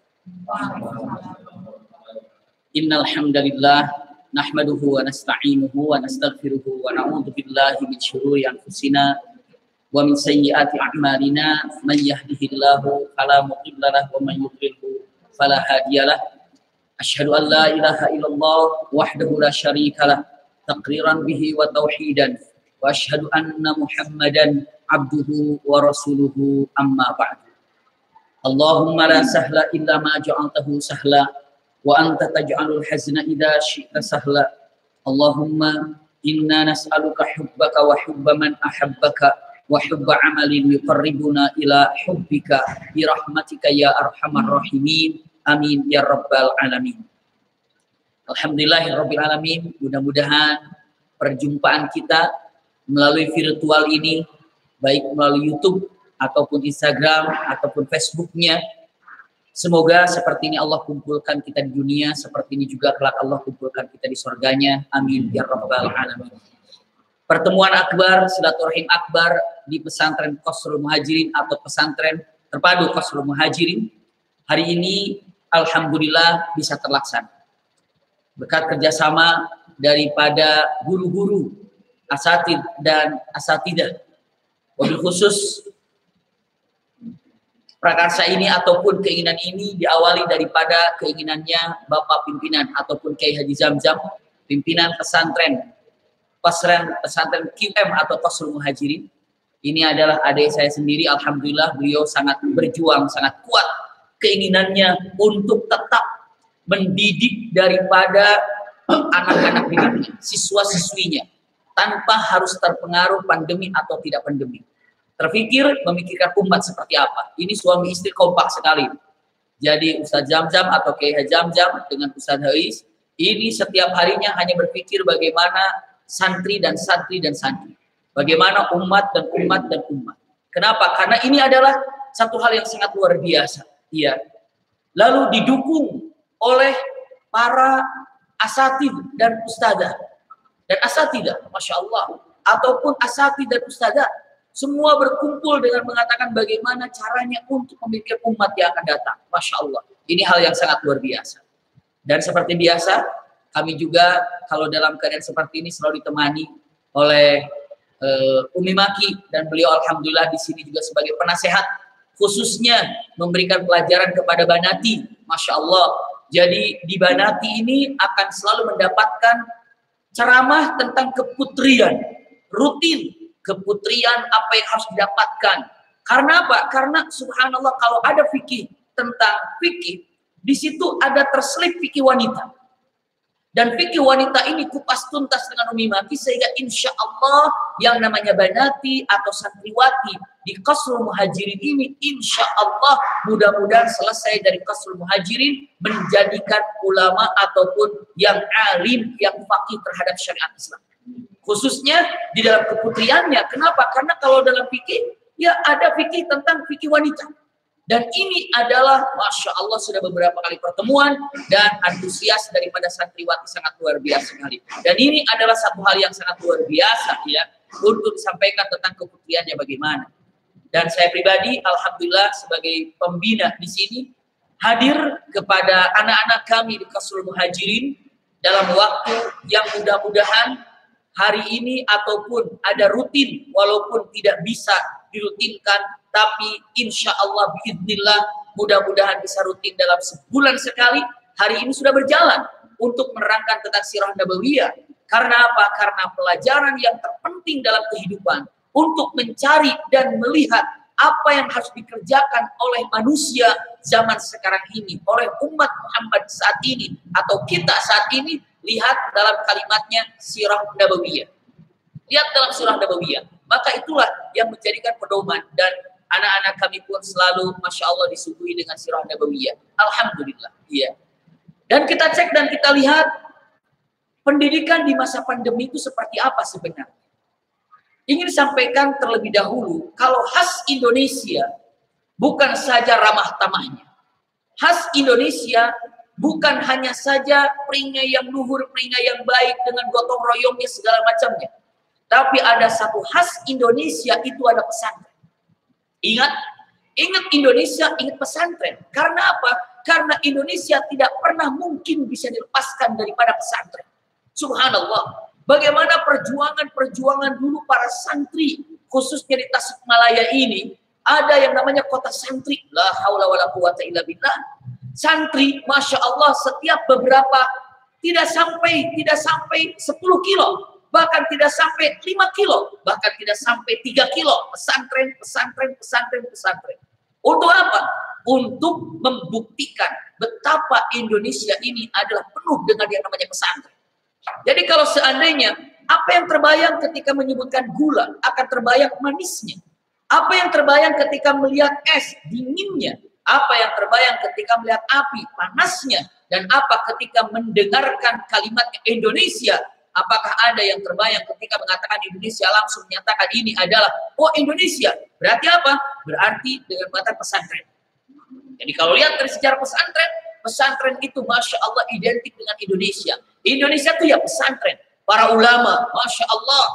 Innal hamdalillah nahmaduhu wa nasta'inuhu wa nastaghfiruhu wa na'udzu billahi min syururi anfusina wa min sayyiati a'malina man yahdihillahu fala mudilla lahu wa man yudlilhu fala hadiyalah. Asyhadu an la ilaha illallah wahdahu la syarika lah taqriran bihi wa tauhidan wa asyhadu anna Muhammadan abduhu wa rasuluhu amma ba'du. Allahumma la sahla illa ma ja'altahu sahla wa anta taj'alul hazna idza syi'ta sahla. Allahumma inna nas'aluka hubbaka wa hubba man ahabbaka wa hubba amalin yuqarribuna ila hubbika bi rahmatika ya arhamar rahimin. Amin ya rabbal alamin. Alhamdulillahirabbil alamin. Mudah-mudahan perjumpaan kita melalui virtual ini baik melalui YouTube ataupun Instagram ataupun Facebooknya, semoga seperti ini Allah kumpulkan kita di dunia, seperti ini juga kelak Allah kumpulkan kita di surganya. Amin ya rabbal alamin. Pertemuan akbar, silaturahim akbar di pesantren Qasrul Muhajirin atau pesantren terpadu Qasrul Muhajirin hari ini alhamdulillah bisa terlaksana berkat kerjasama daripada guru-guru, asatid dan asatidah. Wabil khusus prakarsa ini ataupun keinginan ini diawali daripada keinginannya Bapak pimpinan ataupun Kiai Haji Zamzam, pimpinan pesantren QM atau Qasrul Muhajirin. Ini adalah adik saya sendiri. Alhamdulillah beliau sangat berjuang, sangat kuat keinginannya untuk tetap mendidik daripada anak-anak didiknya, siswa-siswinya, tanpa harus terpengaruh pandemi atau tidak pandemi. Terfikir memikirkan umat seperti apa. Ini suami istri kompak sekali. Jadi Ustadz Zamzam atau Kiai Zamzam dengan Ustadz Hais ini setiap harinya hanya berpikir bagaimana santri dan santri dan santri, bagaimana umat dan umat dan umat. Kenapa? Karena ini adalah satu hal yang sangat luar biasa. Iya. Lalu didukung oleh para asatid dan ustadzah dan asatidah, masya Allah, ataupun asatid dan ustadzah. semua berkumpul dengan mengatakan bagaimana caranya untuk memikir umat yang akan datang. Masya Allah, ini hal yang sangat luar biasa. Dan seperti biasa, kami juga kalau dalam keadaan seperti ini selalu ditemani oleh Umi Maki, dan beliau alhamdulillah di sini juga sebagai penasehat, khususnya memberikan pelajaran kepada Banati. Masya Allah. Jadi di Banati ini akan selalu mendapatkan ceramah tentang keputrian, rutin keputrian apa yang harus didapatkan. Karena apa? Karena subhanallah kalau ada fikih tentang fikih, di situ ada terselip fikih wanita. Dan fikih wanita ini kupas tuntas dengan Umi Maki, sehingga insya Allah yang namanya Banati atau santriwati di Qasrul Muhajirin ini insya Allah mudah-mudahan selesai dari Qasrul Muhajirin menjadikan ulama ataupun yang alim, yang faqih terhadap syariat Islam. Khususnya di dalam keputriannya. Kenapa? Karena kalau dalam fikih, ya ada fikih tentang fikih wanita. Dan ini adalah, Masya Allah, sudah beberapa kali pertemuan dan antusias daripada santriwati sangat luar biasa sekali. Dan ini adalah satu hal yang sangat luar biasa ya, untuk disampaikan tentang keputriannya bagaimana. Dan saya pribadi, alhamdulillah sebagai pembina di sini, hadir kepada anak-anak kami di Qasrul Muhajirin dalam waktu yang mudah-mudahan hari ini ataupun ada rutin, walaupun tidak bisa dirutinkan, tapi insya Allah biidznillah mudah-mudahan bisa rutin dalam sebulan sekali. Hari ini sudah berjalan untuk menerangkan tentang sirah nabawiyah. Karena apa? Karena pelajaran yang terpenting dalam kehidupan untuk mencari dan melihat apa yang harus dikerjakan oleh manusia zaman sekarang ini, oleh umat Muhammad saat ini atau kita saat ini. Lihat dalam kalimatnya sirah nabawiyah. Lihat dalam sirah nabawiyah. Maka itulah yang menjadikan pedoman, dan anak-anak kami pun selalu Masya Allah disuguhi dengan sirah nabawiyah. Alhamdulillah. Iya. Dan kita cek dan kita lihat pendidikan di masa pandemi itu seperti apa sebenarnya. Ingin disampaikan terlebih dahulu, kalau khas Indonesia bukan saja ramah tamahnya. Khas Indonesia bukan hanya saja peringai yang luhur, peringai yang baik dengan gotong royongnya segala macamnya. Tapi ada satu khas Indonesia, itu ada pesantren. Ingat Indonesia, ingat pesantren. Karena apa? Karena Indonesia tidak pernah mungkin bisa dilepaskan daripada pesantren. Subhanallah. Bagaimana perjuangan dulu para santri, khususnya di Tasikmalaya ini, ada yang namanya kota santri. La haula wala quwata illa billah. Santri, Masya Allah, setiap beberapa tidak sampai 10 kilo. Bahkan tidak sampai 5 kilo, bahkan tidak sampai 3 kilo. Pesantren. Untuk apa? Untuk membuktikan betapa Indonesia ini adalah penuh dengan yang namanya pesantren. Jadi kalau seandainya, apa yang terbayang ketika menyebutkan gula, akan terbayang manisnya. Apa yang terbayang ketika melihat es, dinginnya. Apa yang terbayang ketika melihat api, panasnya. Dan apa ketika mendengarkan kalimat Indonesia. Apakah ada yang terbayang ketika mengatakan Indonesia langsung menyatakan ini adalah oh Indonesia? Berarti apa? Berarti dengan mata pesantren. Jadi kalau lihat dari sejarah pesantren itu Masya Allah identik dengan Indonesia. Indonesia itu ya pesantren. Para ulama, Masya Allah,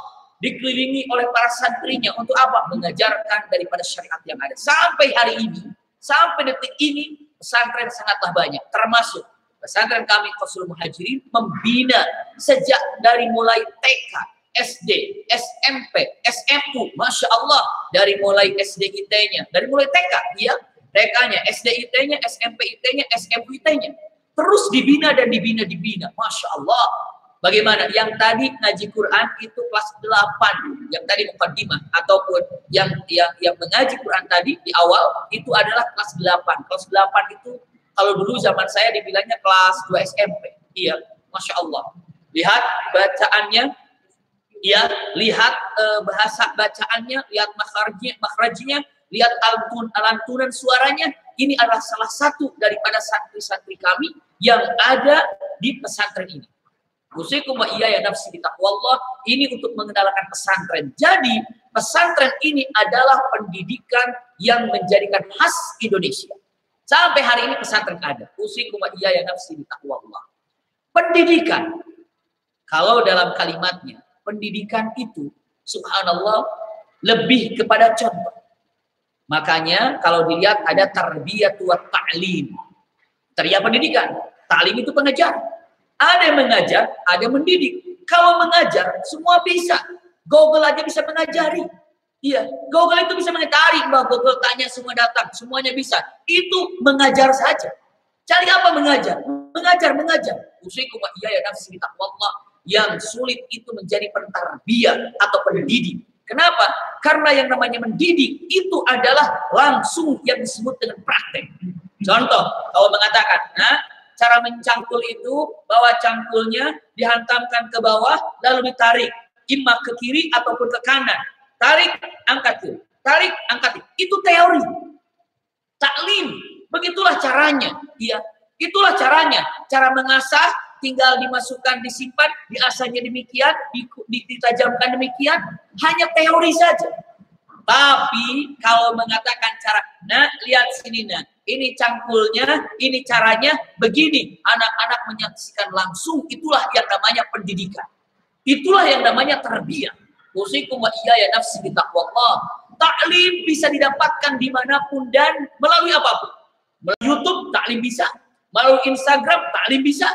dikelilingi oleh para santrinya untuk apa? Mengajarkan daripada syariat yang ada. Sampai hari ini, sampai detik ini, pesantren sangatlah banyak. Termasuk pesantren kami Qasrul Muhajirin membina sejak dari mulai TK, SD, SMP, SMU, Masya Allah, dari mulai SD IT-nya, dari mulai TK, ya, TK-nya, SD IT-nya, SMP IT-nya, SMU IT-nya, terus dibina dan dibina, Masya Allah. Bagaimana? Yang tadi ngaji Quran itu kelas 8, yang tadi mukaddimah ataupun yang mengaji Quran tadi di awal itu adalah kelas 8. Kelas 8 itu kalau dulu zaman saya dibilangnya kelas 2 SMP. Iya, Masya Allah. Lihat bacaannya, ya, lihat bahasa bacaannya, lihat makhrajnya, lihat lantunan suaranya. Ini adalah salah satu daripada santri-santri kami yang ada di pesantren ini. Usikum wa iyaya nafsi bitaqwallah, ini untuk mengenalkan pesantren. Jadi pesantren ini adalah pendidikan yang menjadikan khas Indonesia. Sampai hari ini pesantren ada. Usikum wa iyaya nafsi bitaqwallah. Pendidikan, kalau dalam kalimatnya, pendidikan itu subhanallah lebih kepada contoh. Makanya kalau dilihat ada tarbiyatu wa ta'lim. Tarbiyah pendidikan. Ta'lim itu pengajar. Ada yang mengajar, ada yang mendidik. Kalau mengajar, semua bisa. Google aja bisa mengajari. Iya, Google itu bisa mengetahui bahwa Google tanya semua datang, semuanya bisa. Itu mengajar saja. Cari apa mengajar? Mengajar. Usikum wa iyaya nafsi bitaqwallah. Yang sulit itu menjadi pentarbiyah atau pendidik. Kenapa? Karena yang namanya mendidik itu adalah langsung yang disebut dengan praktek. Contoh, kalau mengatakan, nah, cara mencangkul itu bahwa cangkulnya dihantamkan ke bawah lalu ditarik, imma ke kiri ataupun ke kanan. Tarik, angkat kiri. Tarik, angkat kiri. Itu teori. Taklim, begitulah caranya. Iya, itulah caranya. Cara mengasah tinggal dimasukkan, disimpan, diasahnya demikian, ditajamkan demikian, hanya teori saja. Tapi kalau mengatakan cara, nah lihat sini nah, ini cangkulnya, ini caranya begini, anak-anak menyaksikan langsung, itulah yang namanya pendidikan. Itulah yang namanya tarbiyah. Usikum wa iyaya nafsi bitaqwallah. Taklim bisa didapatkan dimanapun dan melalui apapun. Melalui YouTube, taklim bisa. Melalui Instagram, taklim bisa.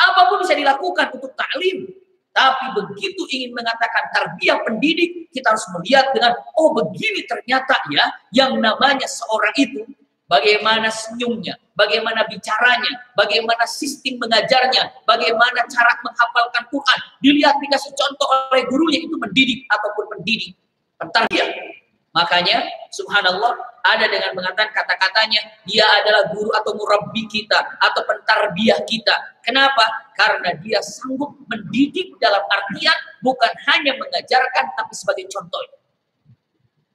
Apapun bisa dilakukan untuk taklim. Tapi begitu ingin mengatakan tarbiyah pendidik, kita harus melihat dengan, oh begini ternyata ya, yang namanya seorang itu, bagaimana senyumnya, bagaimana bicaranya, bagaimana sistem mengajarnya, bagaimana cara menghafalkan Quran. Dilihat dikasih contoh oleh gurunya, itu mendidik ataupun pendidik, pentarbiyah. Makanya, subhanallah, ada dengan mengatakan kata-katanya, dia adalah guru atau murabbi kita, atau pentarbiyah kita. Kenapa? Karena dia sanggup mendidik dalam artian bukan hanya mengajarkan, tapi sebagai contoh.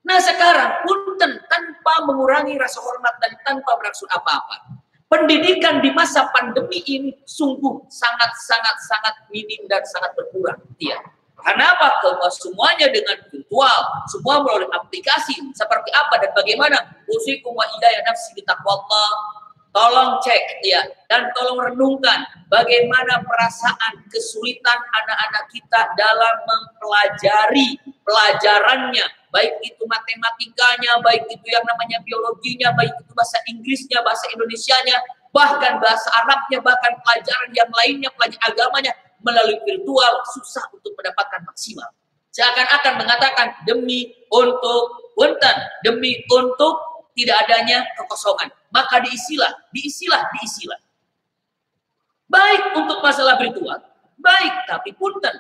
Nah sekarang, punten tanpa mengurangi rasa hormat dan tanpa bermaksud apa-apa. Pendidikan di masa pandemi ini sungguh sangat minim dan sangat berkurang. Iya. Kenapa? Kalau semuanya dengan virtual, semua melalui aplikasi, seperti apa dan bagaimana? Usikum wa iyaya nafsi bitaqwallah. Tolong cek ya, dan tolong renungkan bagaimana perasaan kesulitan anak-anak kita dalam mempelajari pelajarannya, baik itu matematikanya, baik itu yang namanya biologinya, baik itu bahasa Inggrisnya, bahasa Indonesianya, bahkan bahasa Arabnya, bahkan pelajaran yang lainnya, pelajaran agamanya, melalui virtual susah untuk mendapatkan maksimal. Seakan-akan mengatakan demi untuk punten, demi untuk tidak adanya kekosongan, maka diisilah. Baik untuk masalah virtual, baik, tapi punten,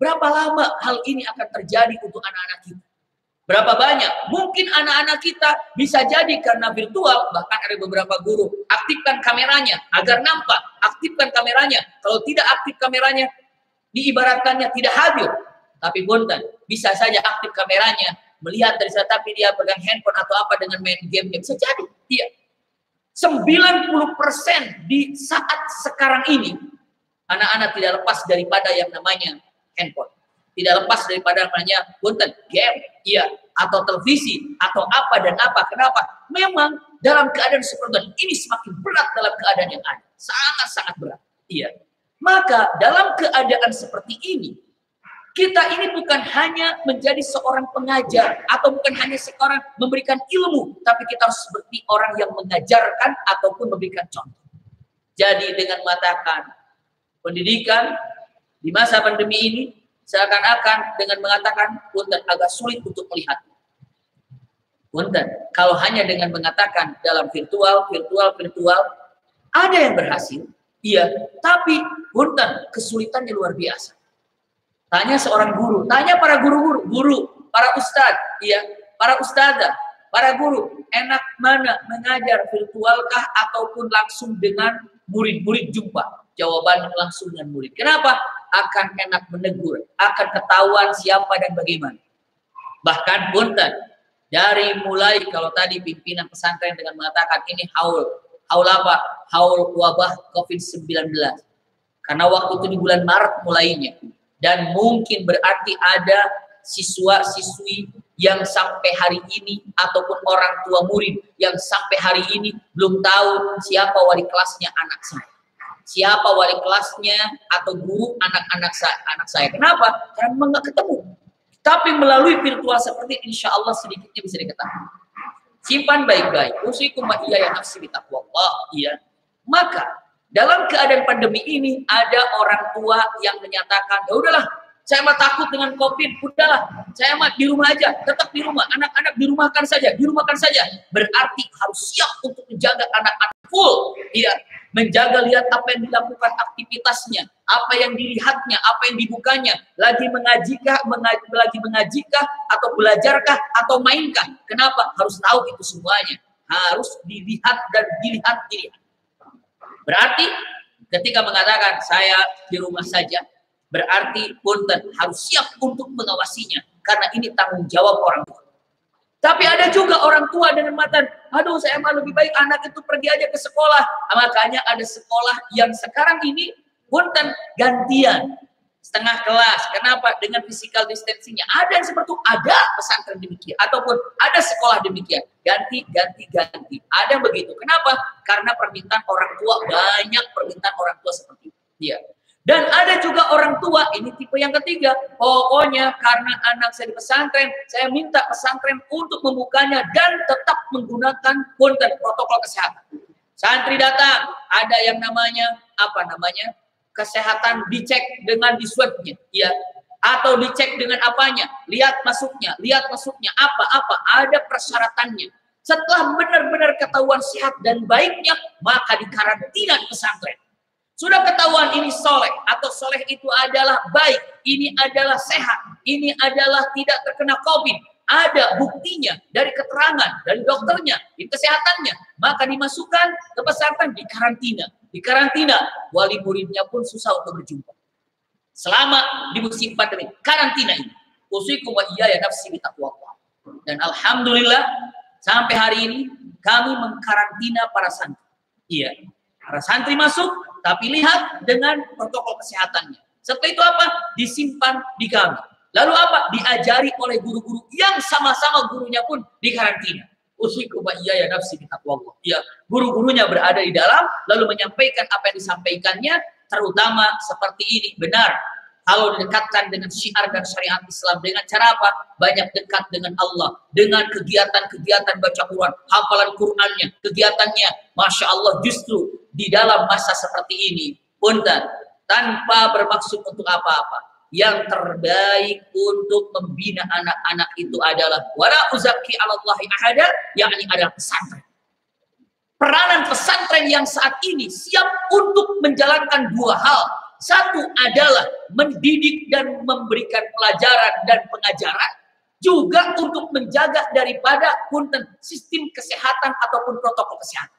berapa lama hal ini akan terjadi untuk anak-anak kita? Berapa banyak? Mungkin anak-anak kita bisa jadi karena virtual, bahkan ada beberapa guru, aktifkan kameranya agar nampak, aktifkan kameranya. Kalau tidak aktif kameranya, diibaratkannya tidak hadir. Tapi punten, bisa saja aktif kameranya, melihat dari sana, tapi dia pegang handphone atau apa dengan main game, bisa jadi. Iya. 90% di saat sekarang ini, anak-anak tidak lepas daripada yang namanya handphone. Tidak lepas daripada namanya punten, game, iya, atau televisi, atau apa dan apa. Kenapa? Memang dalam keadaan seperti ini semakin berat dalam keadaan yang ada. Sangat-sangat berat. Iya. Maka dalam keadaan seperti ini, kita ini bukan hanya menjadi seorang pengajar atau bukan hanya seorang memberikan ilmu, tapi kita harus seperti orang yang mengajarkan ataupun memberikan contoh. Jadi dengan mengatakan pendidikan di masa pandemi ini, seakan-akan dengan mengatakan punten agak sulit untuk melihat. Punten, kalau hanya dengan mengatakan dalam virtual, ada yang berhasil, iya, tapi punten kesulitannya luar biasa. Tanya seorang guru, tanya para guru, para ustadz, iya, para ustadzah, para guru, enak mana mengajar virtualkah ataupun langsung dengan murid-murid jumpa? Jawaban langsung dengan murid. Kenapa? Akan enak menegur, akan ketahuan siapa dan bagaimana. Bahkan punten, dari mulai kalau tadi pimpinan pesantren dengan mengatakan ini haul apa? Haul wabah COVID-19. Karena waktu itu di bulan Maret mulainya. Dan mungkin berarti ada siswa-siswi yang sampai hari ini ataupun orang tua murid yang sampai hari ini belum tahu siapa wali kelasnya anak saya. Siapa wali kelasnya atau guru anak-anak saya. Kenapa? Karena memang nggak ketemu. Tapi melalui virtual seperti ini, insya Allah sedikitnya bisa diketahui. Simpan baik-baik. Usikum wa iyaya nafsi bitaqwallah. Iya. Maka dalam keadaan pandemi ini ada orang tua yang menyatakan, ya udahlah, saya mah takut dengan COVID, udahlah, saya mah di rumah aja, tetap di rumah, anak-anak dirumahkan saja, dirumahkan saja. Berarti harus siap untuk menjaga anak-anak full, iya, menjaga lihat apa yang dilakukan aktivitasnya, apa yang dilihatnya, apa yang dibukanya, lagi mengajikah atau belajarkah atau mainkah? Kenapa? Harus tahu itu semuanya, harus dilihat dan dilihat. Berarti ketika mengatakan saya di rumah saja, berarti punten harus siap untuk mengawasinya, karena ini tanggung jawab orang tua. Tapi ada juga orang tua dengan matan, aduh saya mah lebih baik anak itu pergi aja ke sekolah. Makanya ada sekolah yang sekarang ini punten gantian setengah kelas. Kenapa? Dengan physical distancingnya. Ada yang seperti itu, ada pesantren demikian, ataupun ada sekolah demikian. Ganti. Ada yang begitu. Kenapa? Karena permintaan orang tua, banyak permintaan orang tua seperti itu. Iya. Dan ada juga orang tua, ini tipe yang ketiga, pokoknya karena anak saya di pesantren, saya minta pesantren untuk membukanya dan tetap menggunakan punten protokol kesehatan. Santri datang, ada yang namanya, kesehatan dicek dengan diswabnya, ya, atau dicek dengan apanya, lihat masuknya, apa, ada persyaratannya. Setelah benar-benar ketahuan sehat dan baiknya, maka dikarantina di pesantren. Sudah ketahuan ini soleh, atau soleh itu adalah baik, ini adalah sehat, ini adalah tidak terkena COVID, ada buktinya dari keterangan, dari dokternya, di kesehatannya, maka dimasukkan ke pesantren, di karantina, wali muridnya pun susah untuk berjumpa. Selama di musim pandemi, karantina ini, usikum wa iyaya nafsi bitaqwallah. Dan alhamdulillah, sampai hari ini, kami mengkarantina para santri. Iya, para santri masuk, tapi lihat dengan protokol kesehatannya. Setelah itu apa? Disimpan di kami. Lalu apa? Diajari oleh guru-guru yang sama-sama gurunya pun di karantina. Usikum wa iyaya nafsi bitaqwallah. Ya, guru-gurunya berada di dalam, lalu menyampaikan apa yang disampaikannya, terutama seperti ini. Benar, kalau didekatkan dengan syiar dan syariat Islam, dengan cara apa? Banyak dekat dengan Allah, dengan kegiatan-kegiatan baca Quran, hafalan Qurannya, kegiatannya, Masya Allah, justru di dalam masa seperti ini, punten, tanpa bermaksud untuk apa-apa. Yang terbaik untuk membina anak-anak itu adalah wala uzakki 'alallahi ahada, yakni adalah pesantren. Peranan pesantren yang saat ini siap untuk menjalankan dua hal. Satu adalah mendidik dan memberikan pelajaran dan pengajaran, juga untuk menjaga daripada punten sistem kesehatan ataupun protokol kesehatan.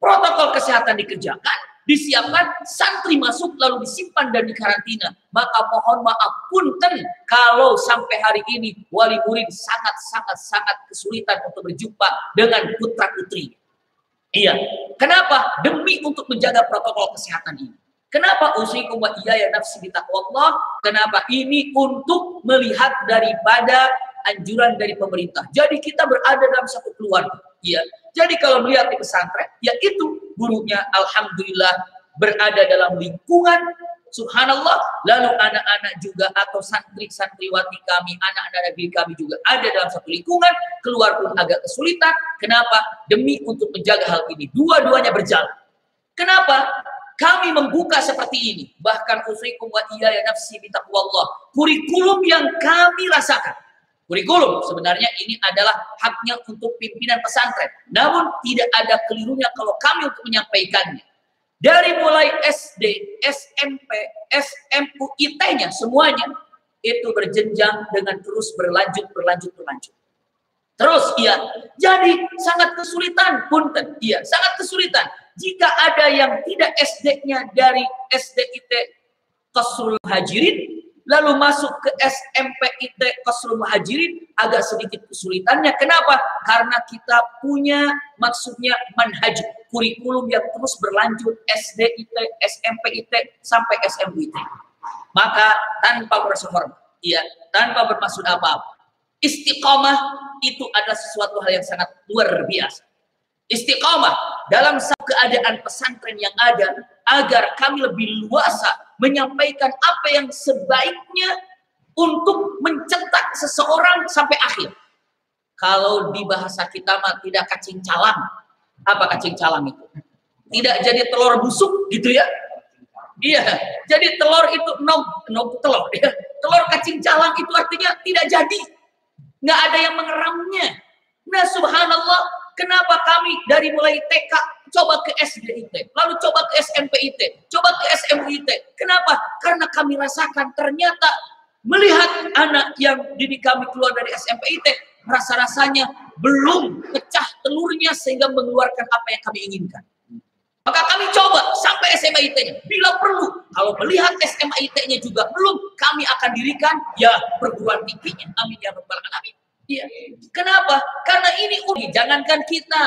Protokol kesehatan dikerjakan, disiapkan, santri masuk lalu disimpan dan dikarantina. Maka mohon maaf punten kalau sampai hari ini wali murid sangat kesulitan untuk berjumpa dengan putra-putri. Iya. Kenapa? Demi untuk menjaga protokol kesehatan ini. Kenapa? Usikum wa iyaya nafsi bitaqwallah. Kenapa? Ini untuk melihat daripada anjuran dari pemerintah. Jadi kita berada dalam satu keluarga. Iya. Jadi kalau melihat di pesantren, yaitu gurunya alhamdulillah berada dalam lingkungan, subhanallah, lalu anak-anak juga atau santri-santriwati kami, anak-anak negeri kami juga ada dalam satu lingkungan, keluar pun agak kesulitan. Kenapa? Demi untuk menjaga hal ini. Dua-duanya berjalan. Kenapa? Kami membuka seperti ini. Bahkan usikum wa iyaya nafsi bitaqwallah. Kurikulum yang kami rasakan. Kurikulum sebenarnya ini adalah haknya untuk pimpinan pesantren. Namun tidak ada kelirunya kalau kami untuk menyampaikannya. Dari mulai SD, SMP, SMU, IT-nya semuanya itu berjenjang dengan terus berlanjut. Terus iya, jadi sangat kesulitan punten. Iya, sangat kesulitan. Jika ada yang tidak SD-nya dari SD IT Qasrul Muhajirin, lalu masuk ke SMP IT Qasrul Muhajirin, agak sedikit kesulitannya. Kenapa? Karena kita punya maksudnya manhaj, kurikulum yang terus berlanjut SD IT, SMP IT, sampai SMU IT. Maka tanpa merasa hormat, ya, tanpa bermaksud apa-apa, istiqomah itu adalah sesuatu hal yang sangat luar biasa. Istiqomah dalam keadaan pesantren yang ada, agar kami lebih luasa menyampaikan apa yang sebaiknya untuk mencetak seseorang sampai akhir. Kalau di bahasa kita mah tidak kacing calang. Apa kacing calang itu? Tidak jadi telur busuk gitu ya. Iya, jadi telur itu telur ya. Telur kacing calang itu artinya tidak jadi. Nggak ada yang mengeramnya. Nah, subhanallah, kenapa kami dari mulai TK coba ke SDIT, lalu coba ke SMPIT, coba ke SMUIT. Kenapa? Karena kami rasakan ternyata melihat anak yang didik kami keluar dari SMPIT, rasa-rasanya belum pecah telurnya sehingga mengeluarkan apa yang kami inginkan. Maka kami coba sampai SMA-IT-nya. Bila perlu, kalau melihat SMA-IT-nya juga belum, kami akan dirikan ya perguruan tingginya. Amin ya rabbal alamin. Ya. Kenapa? Karena ini jangankan kita,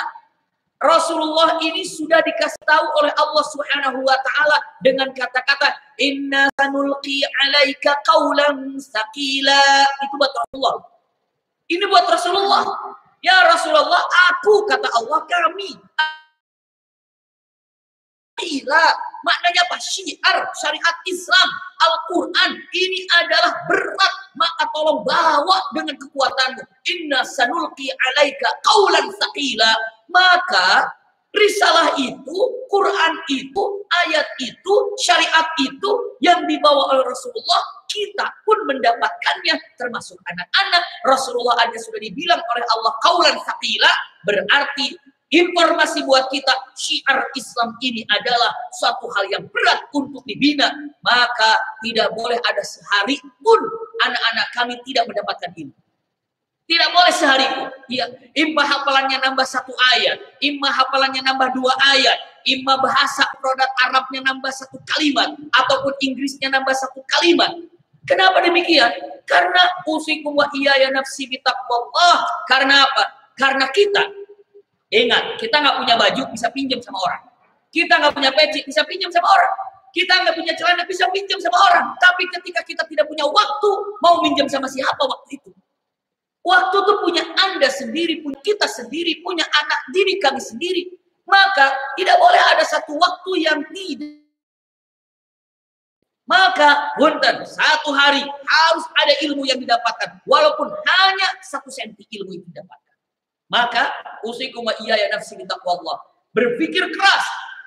Rasulullah ini sudah dikasih tahu oleh Allah Subhanahu wa taala dengan kata-kata inna sanulqi 'alaika qaulan tsaqila. Itu buat Rasulullah. Ini buat Rasulullah. Ya Rasulullah, aku kata Allah kami Ila, maknanya apa? Syiar, syariat Islam, Al-Quran ini adalah berat, maka tolong bawa dengan kekuatanmu. Inna sanulqi alaika qaulan tsaqila. Maka risalah itu, Quran itu, ayat itu, syariat itu yang dibawa oleh Rasulullah, kita pun mendapatkannya, termasuk anak-anak. Rasulullah aja sudah dibilang oleh Allah qaulan tsaqila, berarti informasi buat kita, syiar Islam ini adalah suatu hal yang berat untuk dibina. Maka tidak boleh ada sehari pun anak-anak kami tidak mendapatkan ilmu. Tidak boleh sehari pun. Ya, imma hafalannya nambah 1 ayat, imma hafalannya nambah 2 ayat, imma bahasa produk Arabnya nambah 1 kalimat, ataupun Inggrisnya nambah 1 kalimat. Kenapa demikian? Karena usikum wa iyaya nafsi bitaqwallah. Karena apa? Karena kita, ingat, kita nggak punya baju bisa pinjam sama orang. Kita nggak punya peci bisa pinjam sama orang. Kita nggak punya celana bisa pinjam sama orang. Tapi ketika kita tidak punya waktu, mau pinjam sama siapa waktu itu? Waktu itu punya Anda sendiri, punya kita sendiri, punya anak diri kami sendiri. Maka tidak boleh ada satu waktu yang tidak. Maka punten, satu hari harus ada ilmu yang didapatkan. Walaupun hanya 1 senti ilmu yang didapatkan. Maka usikum wa iyaya nafsi bitaqwallah. Berpikir keras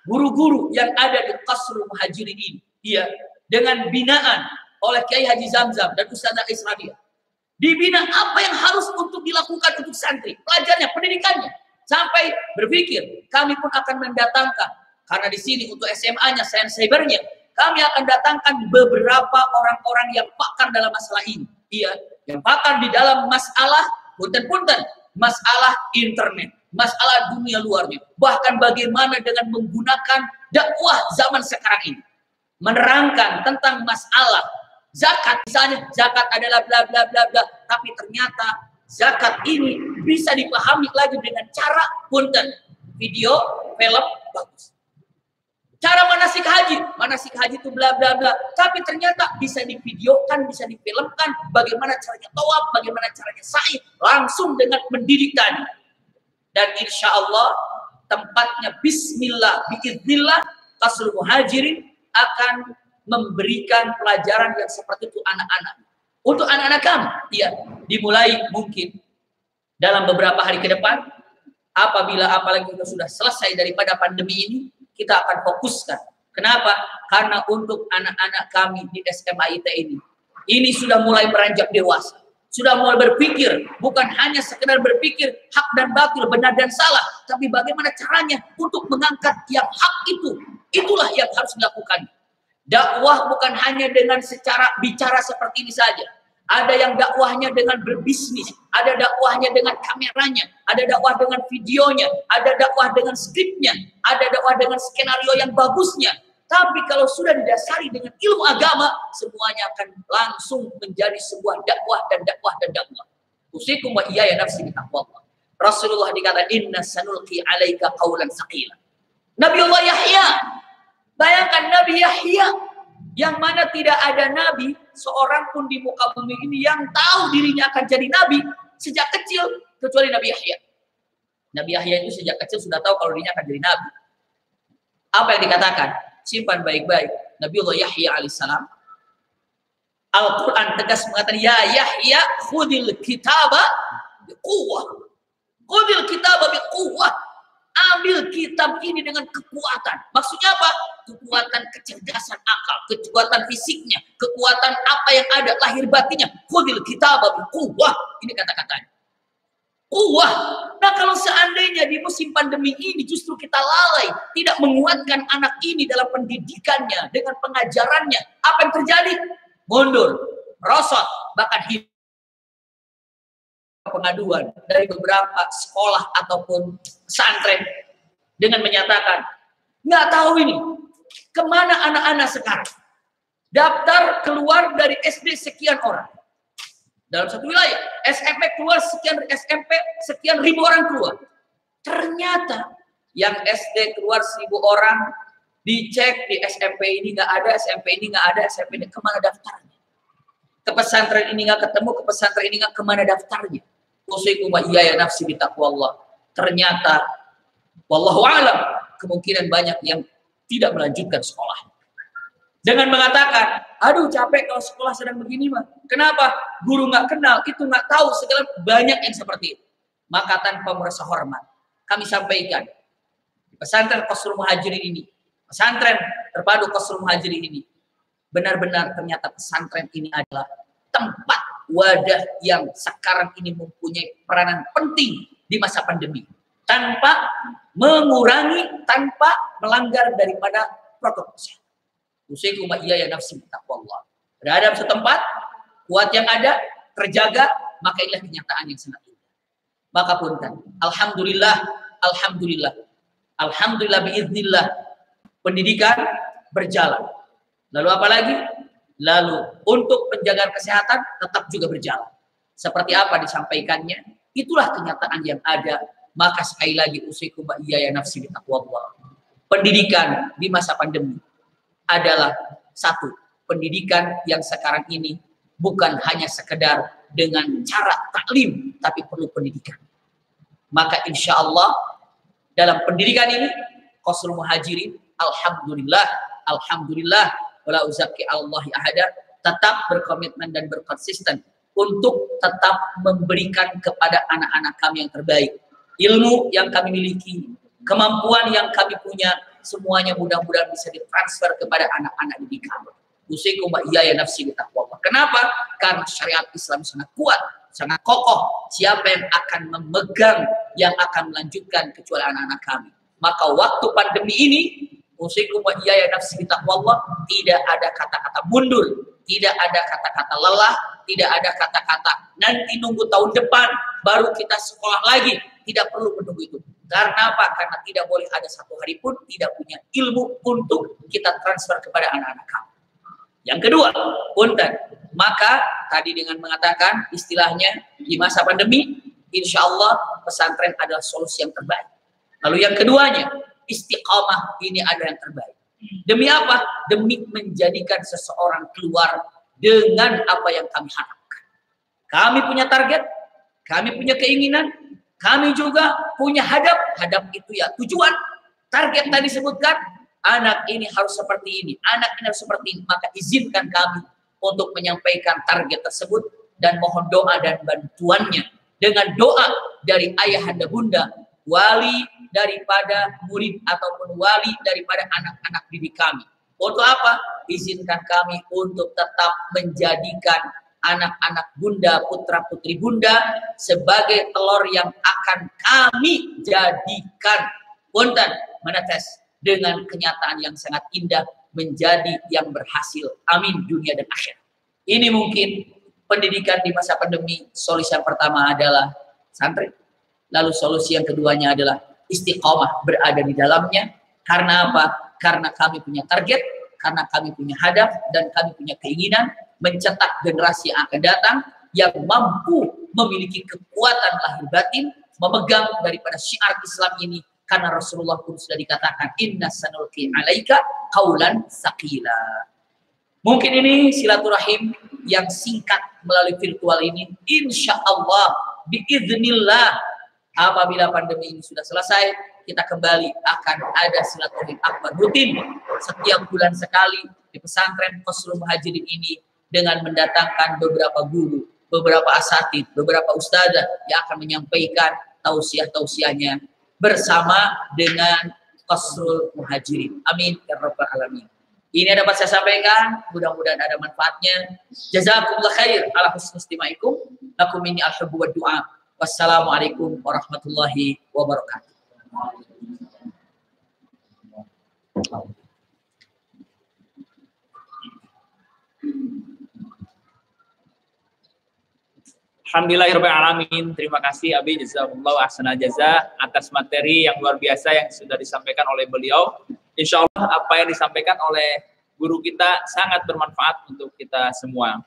guru-guru yang ada di Qasrul Muhajirin ini, iya, dengan binaan oleh Kiai Haji Zamzam dan Ustazah Isradia. Dibina apa yang harus untuk dilakukan untuk santri, pelajarnya, pendidikannya, sampai berpikir kami pun akan mendatangkan, karena di sini untuk SMA-nya, sains cybernya, kami akan datangkan beberapa orang-orang yang pakar dalam masalah ini, iya, yang pakar di dalam masalah punten-punten, masalah internet, masalah dunia luarnya, bahkan bagaimana dengan menggunakan dakwah zaman sekarang ini, menerangkan tentang masalah zakat. Misalnya zakat adalah bla bla bla bla, tapi ternyata zakat ini bisa dipahami lagi dengan cara punten, video, film bagus. Cara manasik haji itu bla bla bla, tapi ternyata bisa divideokan, bisa difilmkan bagaimana caranya tawaf, bagaimana caranya sa'i, langsung dengan mendidik tadi. Dan insya Allah tempatnya bismillah, biiznillah, Qasrul Muhajirin akan memberikan pelajaran yang seperti itu anak-anak. Untuk anak-anak kami, ya, dimulai mungkin dalam beberapa hari ke depan, apalagi kita sudah selesai daripada pandemi ini, kita akan fokuskan. Kenapa? Karena untuk anak-anak kami di SMA-IT ini sudah mulai beranjak dewasa. Sudah mulai berpikir, bukan hanya sekedar berpikir hak dan batil, benar dan salah, tapi bagaimana caranya untuk mengangkat yang hak itu. Itulah yang harus dilakukan. Dakwah bukan hanya dengan secara bicara seperti ini saja. Ada yang dakwahnya dengan berbisnis, ada dakwahnya dengan kameranya, ada dakwah dengan videonya, ada dakwah dengan skripnya, ada dakwah dengan skenario yang bagusnya. Tapi kalau sudah didasari dengan ilmu agama, semuanya akan langsung menjadi sebuah dakwah dan dakwah dan dakwah. Usikum wa iyaya nafsi bitaqwallah. Rasulullah dikatakan inna sanulqi alaika qaulan tsaqila. Nabiullah Yahya, bayangkan Nabi Yahya yang mana tidak ada nabi seorang pun di muka bumi ini yang tahu dirinya akan jadi nabi sejak kecil kecuali Nabi Yahya. Nabi Yahya itu sejak kecil sudah tahu kalau dirinya akan jadi nabi. Apa yang dikatakan? Simpan baik-baik. Nabiullah Yahya alaihissalam. Al-Quran tegas mengatakan, ya Yahya khudil kitaba biquwwah. Khudil kitaba biquwwah. Ambil kitab ini dengan kekuatan. Maksudnya apa? Kekuatan kecerdasan akal, kekuatan fisiknya, kekuatan apa yang ada, lahir batinnya. Khudil kitaba biquwwah. Ini kata-katanya. Kuwah. Nah, kalau seandainya di musim pandemi ini justru kita lalai, tidak menguatkan anak ini dalam pendidikannya, dengan pengajarannya, apa yang terjadi? Mundur, rosot, bahkan hidup. Pengaduan dari beberapa sekolah ataupun pesantren dengan menyatakan, nggak tahu ini kemana anak-anak sekarang. Daftar keluar dari SD sekian orang. Dalam satu wilayah, SMP keluar sekian, SMP sekian ribu orang keluar. Ternyata yang SD keluar 1000 orang, dicek di SMP ini nggak ada, SMP ini nggak ada, SMP ini kemana daftarnya? Ke pesantren ini nggak ketemu, ke pesantren ini nggak, kemana daftarnya? Usikum wa iyaya nafsi bitaqwallah. Ternyata, wallahu a'lam, kemungkinan banyak yang tidak melanjutkan sekolah. Dengan mengatakan, aduh capek kalau sekolah sedang begini mah. Kenapa? Guru nggak kenal, itu nggak tahu, segala banyak yang seperti itu. Maka tanpa merasa hormat, kami sampaikan, di pesantren Qasrul Muhajirin ini, pesantren terpadu Qasrul Muhajirin ini, benar-benar ternyata pesantren ini adalah tempat wadah yang sekarang ini mempunyai peranan penting di masa pandemi. Tanpa mengurangi, tanpa melanggar daripada protokol kesehatan. Usikum wa iyaya nafsi bitaqwallah. Berada di setempat, kuat yang ada, terjaga, maka inilah kenyataan yang sangat indah. Maka punten, alhamdulillah, alhamdulillah, alhamdulillah biiznillah, pendidikan berjalan. Lalu apa lagi? Lalu untuk penjagaan kesehatan tetap juga berjalan. Seperti apa disampaikannya? Itulah kenyataan yang ada. Maka sekali lagi usikum wa iyaya nafsi bitaqwallah. Pendidikan di masa pandemi adalah satu, pendidikan yang sekarang ini bukan hanya sekedar dengan cara taklim, tapi perlu pendidikan. Maka insya Allah dalam pendidikan ini Qasrul Muhajirin, alhamdulillah, alhamdulillah, wala uzaki Allahi ahada, tetap berkomitmen dan berkonsisten untuk tetap memberikan kepada anak-anak kami yang terbaik. Ilmu yang kami miliki, kemampuan yang kami punya, semuanya mudah-mudahan bisa ditransfer kepada anak-anak didik kami. Usikum wa iyaya nafsi bitaqwallah. Kenapa? Karena syariat Islam sangat kuat, sangat kokoh. Siapa yang akan memegang, yang akan melanjutkan kecuali anak-anak kami. Maka waktu pandemi ini, usikum wa iyaya nafsi bitaqwallah, tidak ada kata-kata mundur, tidak ada kata-kata lelah, tidak ada kata-kata nanti nunggu tahun depan baru kita sekolah lagi. Tidak perlu menunggu itu. Karena apa? Karena tidak boleh ada satu hari pun tidak punya ilmu untuk kita transfer kepada anak-anak kamu. Yang kedua, punten. Maka tadi dengan mengatakan istilahnya di masa pandemi, insya Allah pesantren adalah solusi yang terbaik. Lalu yang keduanya, istiqamah ini ada yang terbaik. Demi apa? Demi menjadikan seseorang keluar dengan apa yang kami harapkan. Kami punya target, kami punya keinginan, kami juga punya hadap. Hadap itu ya tujuan. Target tadi sebutkan, anak ini harus seperti ini, anak ini harus seperti ini. Maka izinkan kami untuk menyampaikan target tersebut dan mohon doa dan bantuannya. Dengan doa dari ayahanda bunda, wali daripada murid ataupun wali daripada anak-anak didik kami. Untuk apa? Izinkan kami untuk tetap menjadikan anak-anak bunda, putra-putri bunda sebagai telur yang akan kami jadikan punten menetes dengan kenyataan yang sangat indah menjadi yang berhasil. Amin dunia dan akhirat. Ini mungkin pendidikan di masa pandemi. Solusi yang pertama adalah santri. Lalu solusi yang keduanya adalah istiqomah berada di dalamnya. Karena apa? Karena kami punya target, karena kami punya hadaf, dan kami punya keinginan mencetak generasi yang akan datang yang mampu memiliki kekuatan lahir batin, memegang daripada syiar Islam ini. Karena Rasulullah pun sudah dikatakan, inna sanulqi alaika qaulan tsaqila. Mungkin ini silaturahim yang singkat melalui virtual ini. Insya Allah, biiznillah, apabila pandemi ini sudah selesai, kita kembali akan ada silaturahim akbar rutin setiap bulan sekali di pesantren Qasrul Muhajirin ini. dengan mendatangkan beberapa guru, beberapa asatid, beberapa ustadzah yang akan menyampaikan tausiah-tausiahnya bersama dengan Qasrul Muhajirin. Amin ya rabbal alamin. Ini yang dapat saya sampaikan, mudah-mudahan ada manfaatnya. Jazakumullah khair ala husni istimaikum. Lakum minni al-hubbu wa du'a. Wassalamualaikum warahmatullahi wabarakatuh.
Alhamdulillahirrahmanirrahim. Terima kasih Abi, jazakumullah ahsanal jaza atas materi yang luar biasa yang sudah disampaikan oleh beliau. Insya Allah apa yang disampaikan oleh guru kita sangat bermanfaat untuk kita semua.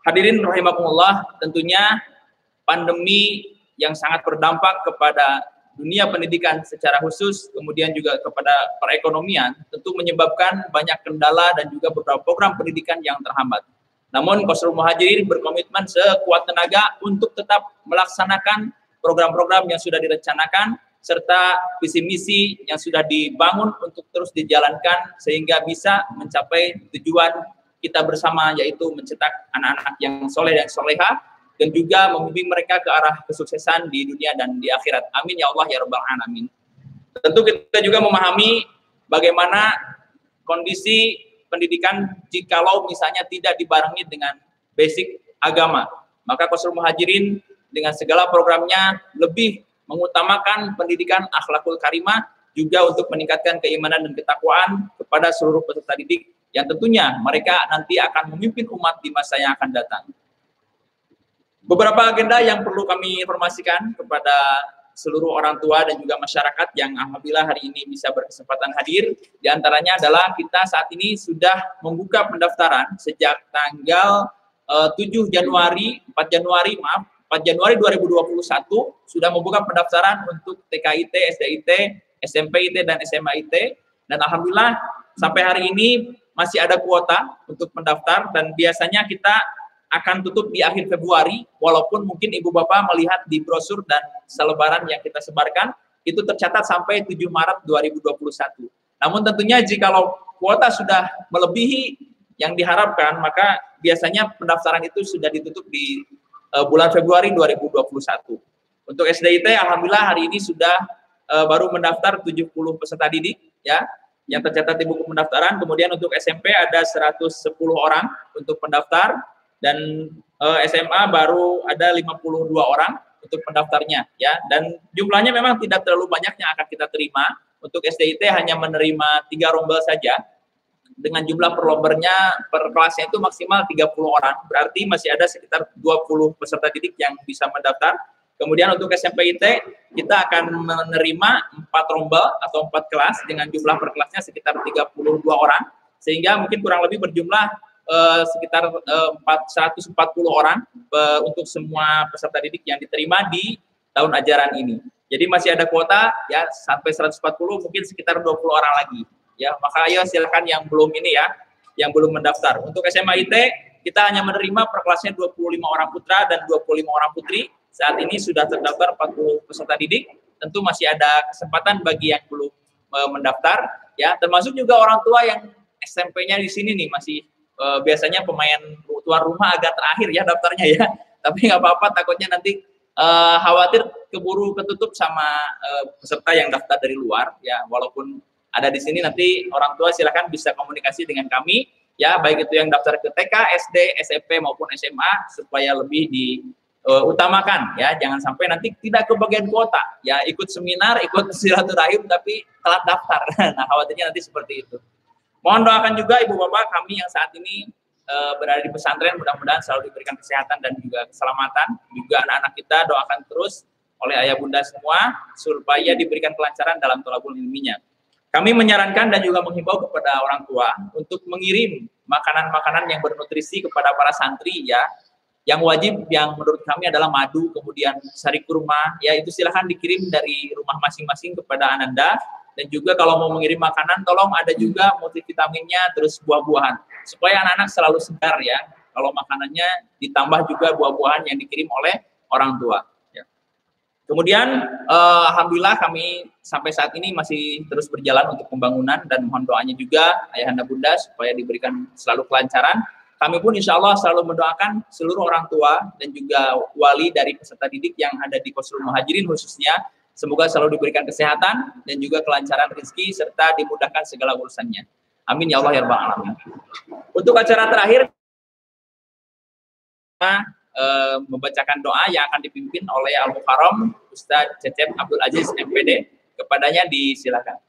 Hadirin rahimakumullah, tentunya pandemi yang sangat berdampak kepada dunia pendidikan secara khusus, kemudian juga kepada perekonomian, tentu menyebabkan banyak kendala dan juga beberapa program pendidikan yang terhambat. Namun Qasrul Muhajirin berkomitmen sekuat tenaga untuk tetap melaksanakan program-program yang sudah direncanakan serta visi misi yang sudah dibangun untuk terus dijalankan sehingga bisa mencapai tujuan kita bersama, yaitu mencetak anak-anak yang soleh dan soleha dan juga membimbing mereka ke arah kesuksesan di dunia dan di akhirat. Amin ya Allah ya rabbal alamin. Tentu kita juga memahami bagaimana kondisi pendidikan jikalau misalnya tidak dibarengi dengan basic agama. Maka Qasrul Muhajirin dengan segala programnya lebih mengutamakan pendidikan akhlakul karimah juga untuk meningkatkan keimanan dan ketakwaan kepada seluruh peserta didik yang tentunya mereka nanti akan memimpin umat di masa yang akan datang. Beberapa agenda yang perlu kami informasikan kepada seluruh orang tua dan juga masyarakat yang alhamdulillah hari ini bisa berkesempatan hadir. Di antaranya adalah kita saat ini sudah membuka pendaftaran sejak tanggal 4 Januari 2021 sudah membuka pendaftaran untuk TKIT, SDIT, SMPIT dan SMAIT, dan alhamdulillah sampai hari ini masih ada kuota untuk mendaftar dan biasanya kita akan tutup di akhir Februari, walaupun mungkin Ibu Bapak melihat di brosur dan selebaran yang kita sebarkan, itu tercatat sampai 7 Maret 2021. Namun tentunya jikalau kuota sudah melebihi yang diharapkan, maka biasanya pendaftaran itu sudah ditutup di bulan Februari 2021. Untuk SDIT, alhamdulillah hari ini sudah baru mendaftar 70 peserta didik, ya, yang tercatat di buku pendaftaran. Kemudian untuk SMP ada 110 orang untuk pendaftar, dan SMA baru ada 52 orang untuk pendaftarnya, ya, dan jumlahnya memang tidak terlalu banyak yang akan kita terima. Untuk SDIT hanya menerima 3 rombel saja dengan jumlah per lombernya per kelasnya itu maksimal 30 orang, berarti masih ada sekitar 20 peserta didik yang bisa mendaftar. Kemudian untuk SMPIT kita akan menerima 4 rombel atau 4 kelas dengan jumlah per kelasnya sekitar 32 orang, sehingga mungkin kurang lebih berjumlah sekitar 140 orang untuk semua peserta didik yang diterima di tahun ajaran ini. Jadi masih ada kuota ya sampai 140, mungkin sekitar 20 orang lagi. Ya, maka ayo silakan yang belum ini ya, yang belum mendaftar. Untuk SMAIT kita hanya menerima per kelasnya 25 orang putra dan 25 orang putri. Saat ini sudah terdaftar 40 peserta didik. Tentu masih ada kesempatan bagi yang belum mendaftar ya, termasuk juga orang tua yang SMP-nya di sini nih masih biasanya pemain tuan rumah agak terakhir ya daftarnya ya, tapi nggak apa-apa, takutnya nanti khawatir keburu ketutup sama peserta yang daftar dari luar ya. Walaupun ada di sini, nanti orang tua silakan bisa komunikasi dengan kami ya, baik itu yang daftar ke TK, SD, SMP maupun SMA, supaya lebih diutamakan ya, jangan sampai nanti tidak kebagian kuota ya, ikut seminar, ikut silaturahim tapi telat daftar. Nah, khawatirnya nanti seperti itu. Mohon doakan juga Ibu Bapak kami yang saat ini berada di pesantren, mudah-mudahan selalu diberikan kesehatan dan juga keselamatan. Juga anak-anak kita doakan terus oleh ayah bunda semua supaya diberikan kelancaran dalam thalabul ilminya. Kami menyarankan dan juga menghimbau kepada orang tua untuk mengirim makanan-makanan yang bernutrisi kepada para santri ya. Yang wajib yang menurut kami adalah madu, kemudian sari kurma ya, itu silahkan dikirim dari rumah masing-masing kepada ananda. Dan juga kalau mau mengirim makanan, tolong ada juga multivitaminnya, terus buah-buahan. Supaya anak-anak selalu segar ya, kalau makanannya ditambah juga buah-buahan yang dikirim oleh orang tua. Ya. Kemudian, alhamdulillah kami sampai saat ini masih terus berjalan untuk pembangunan, dan mohon doanya juga ayahanda bunda supaya diberikan selalu kelancaran. kami pun insya Allah selalu mendoakan seluruh orang tua dan juga wali dari peserta didik yang ada di Qasrul Muhajirin khususnya. Semoga selalu diberikan kesehatan dan juga kelancaran rezeki serta dimudahkan segala urusannya. Amin ya Allah ya Rabbal Alamin. Untuk acara terakhir, membacakan doa yang akan dipimpin oleh Al-Mukarram Ustadz Cecep Abdul Aziz MPD. Kepadanya disilakan.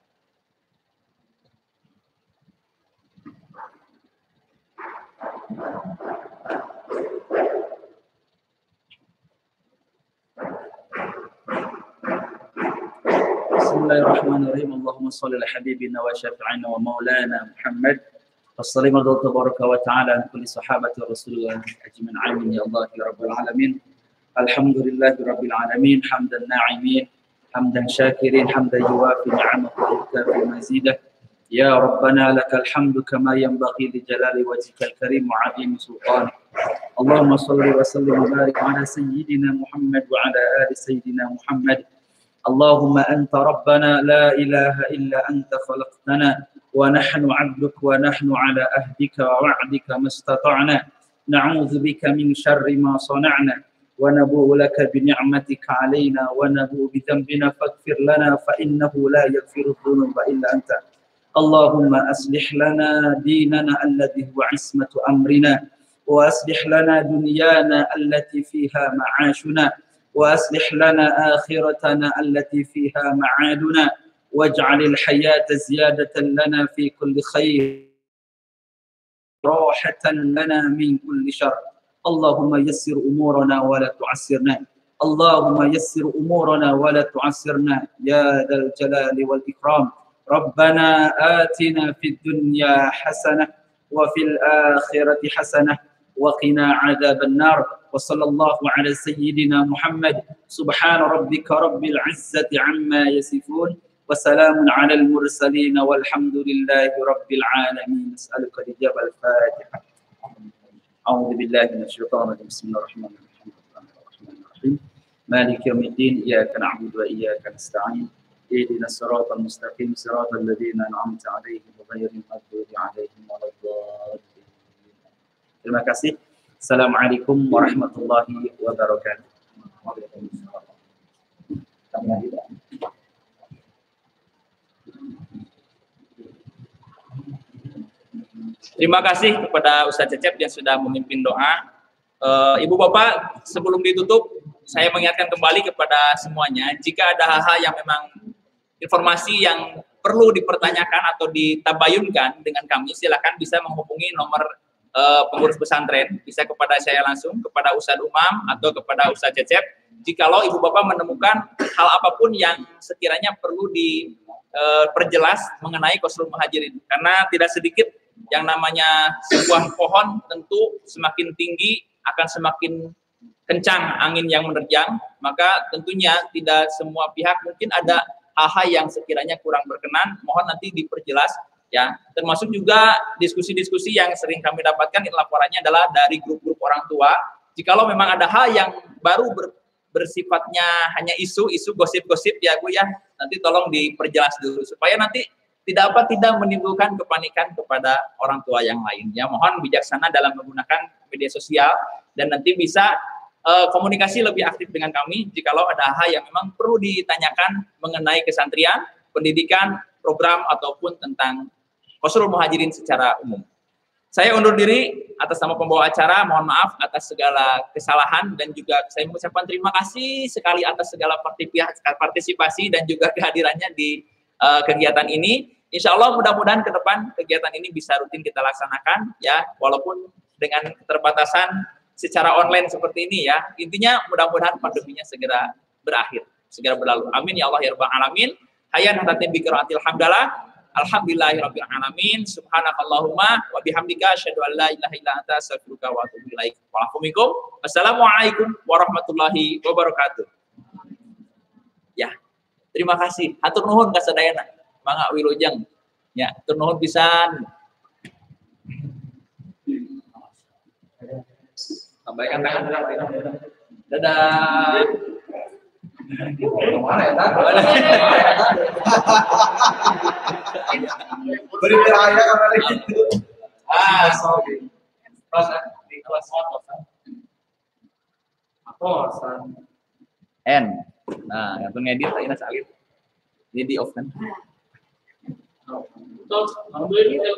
Bismillahirrahmanirrahim. Allahumma shalli ala habibina wa syafi'ina wa maulana Muhammad. Wassalam ala tabaraka wa ta'ala an kulli sahabati Rasulullah ajma'in. Amin ya Allah ya rabbal alamin. Alhamdulillahi rabbil alamin. Hamdan na'imin, hamdan syakirin, hamdan yuwafi ni'amahu wa yukafi mazidah. Ya Rabbana lakal hamdu kama yanbaghi li jalali wajhikal karim wa 'azimi sultanik. Allahumma shalli wa sallim wa barik ala sayyidina Muhammad wa ala ali sayyidina Muhammad. Allahumma anta rabbana la ilaha illa anta khalaqtana wa nahnu 'abduk wa nahnu 'ala ahdika wa wa'dika mastata'na. Na'udzu bika min syarri ma sana'na wa nabu'u laka bi ni'matika 'alaina wa nabu'u bi dhanbina faghfir lana fa innahu la yaghfiru dhunuba illa anta. Allahumma aslih lana dinana alladhi huwa 'ismatu amrina wa aslih lana dunyana allati fiha ma'ashuna wa aslih lana akhiratana allati fiha ma'aduna waj'alil hayata ziyadatan lana fi kulli khair rahatan lana min kulli syarr. Allahumma yassir umurana wa la tu'assirna. Allahumma yassir umurana wa la tu'assirna ya dzal jalali wal ikram. Rabbana atina fid dunya hasanah wa fil akhirati hasanah wa qina adzaban nar. Wa sallallahu ala sayyidina Muhammad. Subhana rabbika rabbil izzati amma yasifun. وسلام على المرسلين والحمد لله رب العالمين. نسألك الإجابة الفاتحة. أعوذ بالله من الشيطان الرجيم. بسم الله الرحمن الرحيم. مالك يوم الدين. إياك نعبد وإياك نستعين. اهدنا الصراط المستقيم صراط الذين أنعمت عليهم غير المغضوب عليهم ولا الضالين. Terima kasih. Assalamualaikum warahmatullahi wabarakatuh.
Terima kasih kepada Ustadz Cecep yang sudah memimpin doa. Ibu Bapak, sebelum ditutup, saya mengingatkan kembali kepada semuanya, jika ada hal-hal yang memang informasi yang perlu dipertanyakan atau ditabayunkan dengan kami, silakan bisa menghubungi nomor pengurus pesantren, bisa kepada saya langsung, kepada Ustadz Umam atau kepada Ustadz Cecep. Jikalau Ibu Bapak menemukan hal apapun yang sekiranya perlu diperjelas mengenai Qasrul Muhajirin, karena tidak sedikit yang namanya sebuah pohon tentu semakin tinggi akan semakin kencang angin yang menerjang, maka tentunya tidak semua pihak mungkin ada hal-hal yang sekiranya kurang berkenan, mohon nanti diperjelas ya. Termasuk juga diskusi-diskusi yang sering kami dapatkan laporannya adalah dari grup-grup orang tua. Jikalau memang ada hal yang baru bersifatnya hanya isu-isu gosip-gosip ya Bu ya, nanti tolong diperjelas dulu supaya nanti tidak menimbulkan kepanikan kepada orang tua yang lain. Ya, mohon bijaksana dalam menggunakan media sosial dan nanti bisa komunikasi lebih aktif dengan kami jikalau ada hal yang memang perlu ditanyakan mengenai kesantrian, pendidikan, program ataupun tentang Qasrul Muhajirin secara umum. Saya undur diri atas nama pembawa acara, mohon maaf atas segala kesalahan dan juga saya mengucapkan terima kasih sekali atas segala partisipasi dan juga kehadirannya di kegiatan ini. Insya Allah mudah-mudahan ke depan kegiatan ini bisa rutin kita laksanakan ya, walaupun dengan keterbatasan secara online seperti ini ya. Intinya mudah-mudahan pandeminya segera berakhir, segera berlalu. Amin ya Allah ya Rabbal Alamin. Hayyan hatatin bi qiraatil hamdalah. Alhamdulillahirabbil alamin. Subhanakallahumma wa bihamdika asyhadu an la ilaha illa anta astaghfiruka wa atubu ilaik. Wassalamualaikum warahmatullahi wabarakatuh. Ya. Terima kasih. Hatur nuhun ka sadayana. Mangga wilujeng. Ya, hatur nuhun pisan. Sampaikan tangan. Dadah. Mana ya? Beri raya karena itu.
Kelas di kelas apa?
N. Nah, yang pengedit Aina Salib. Ini di off kan?
Terus, alhamdulillah,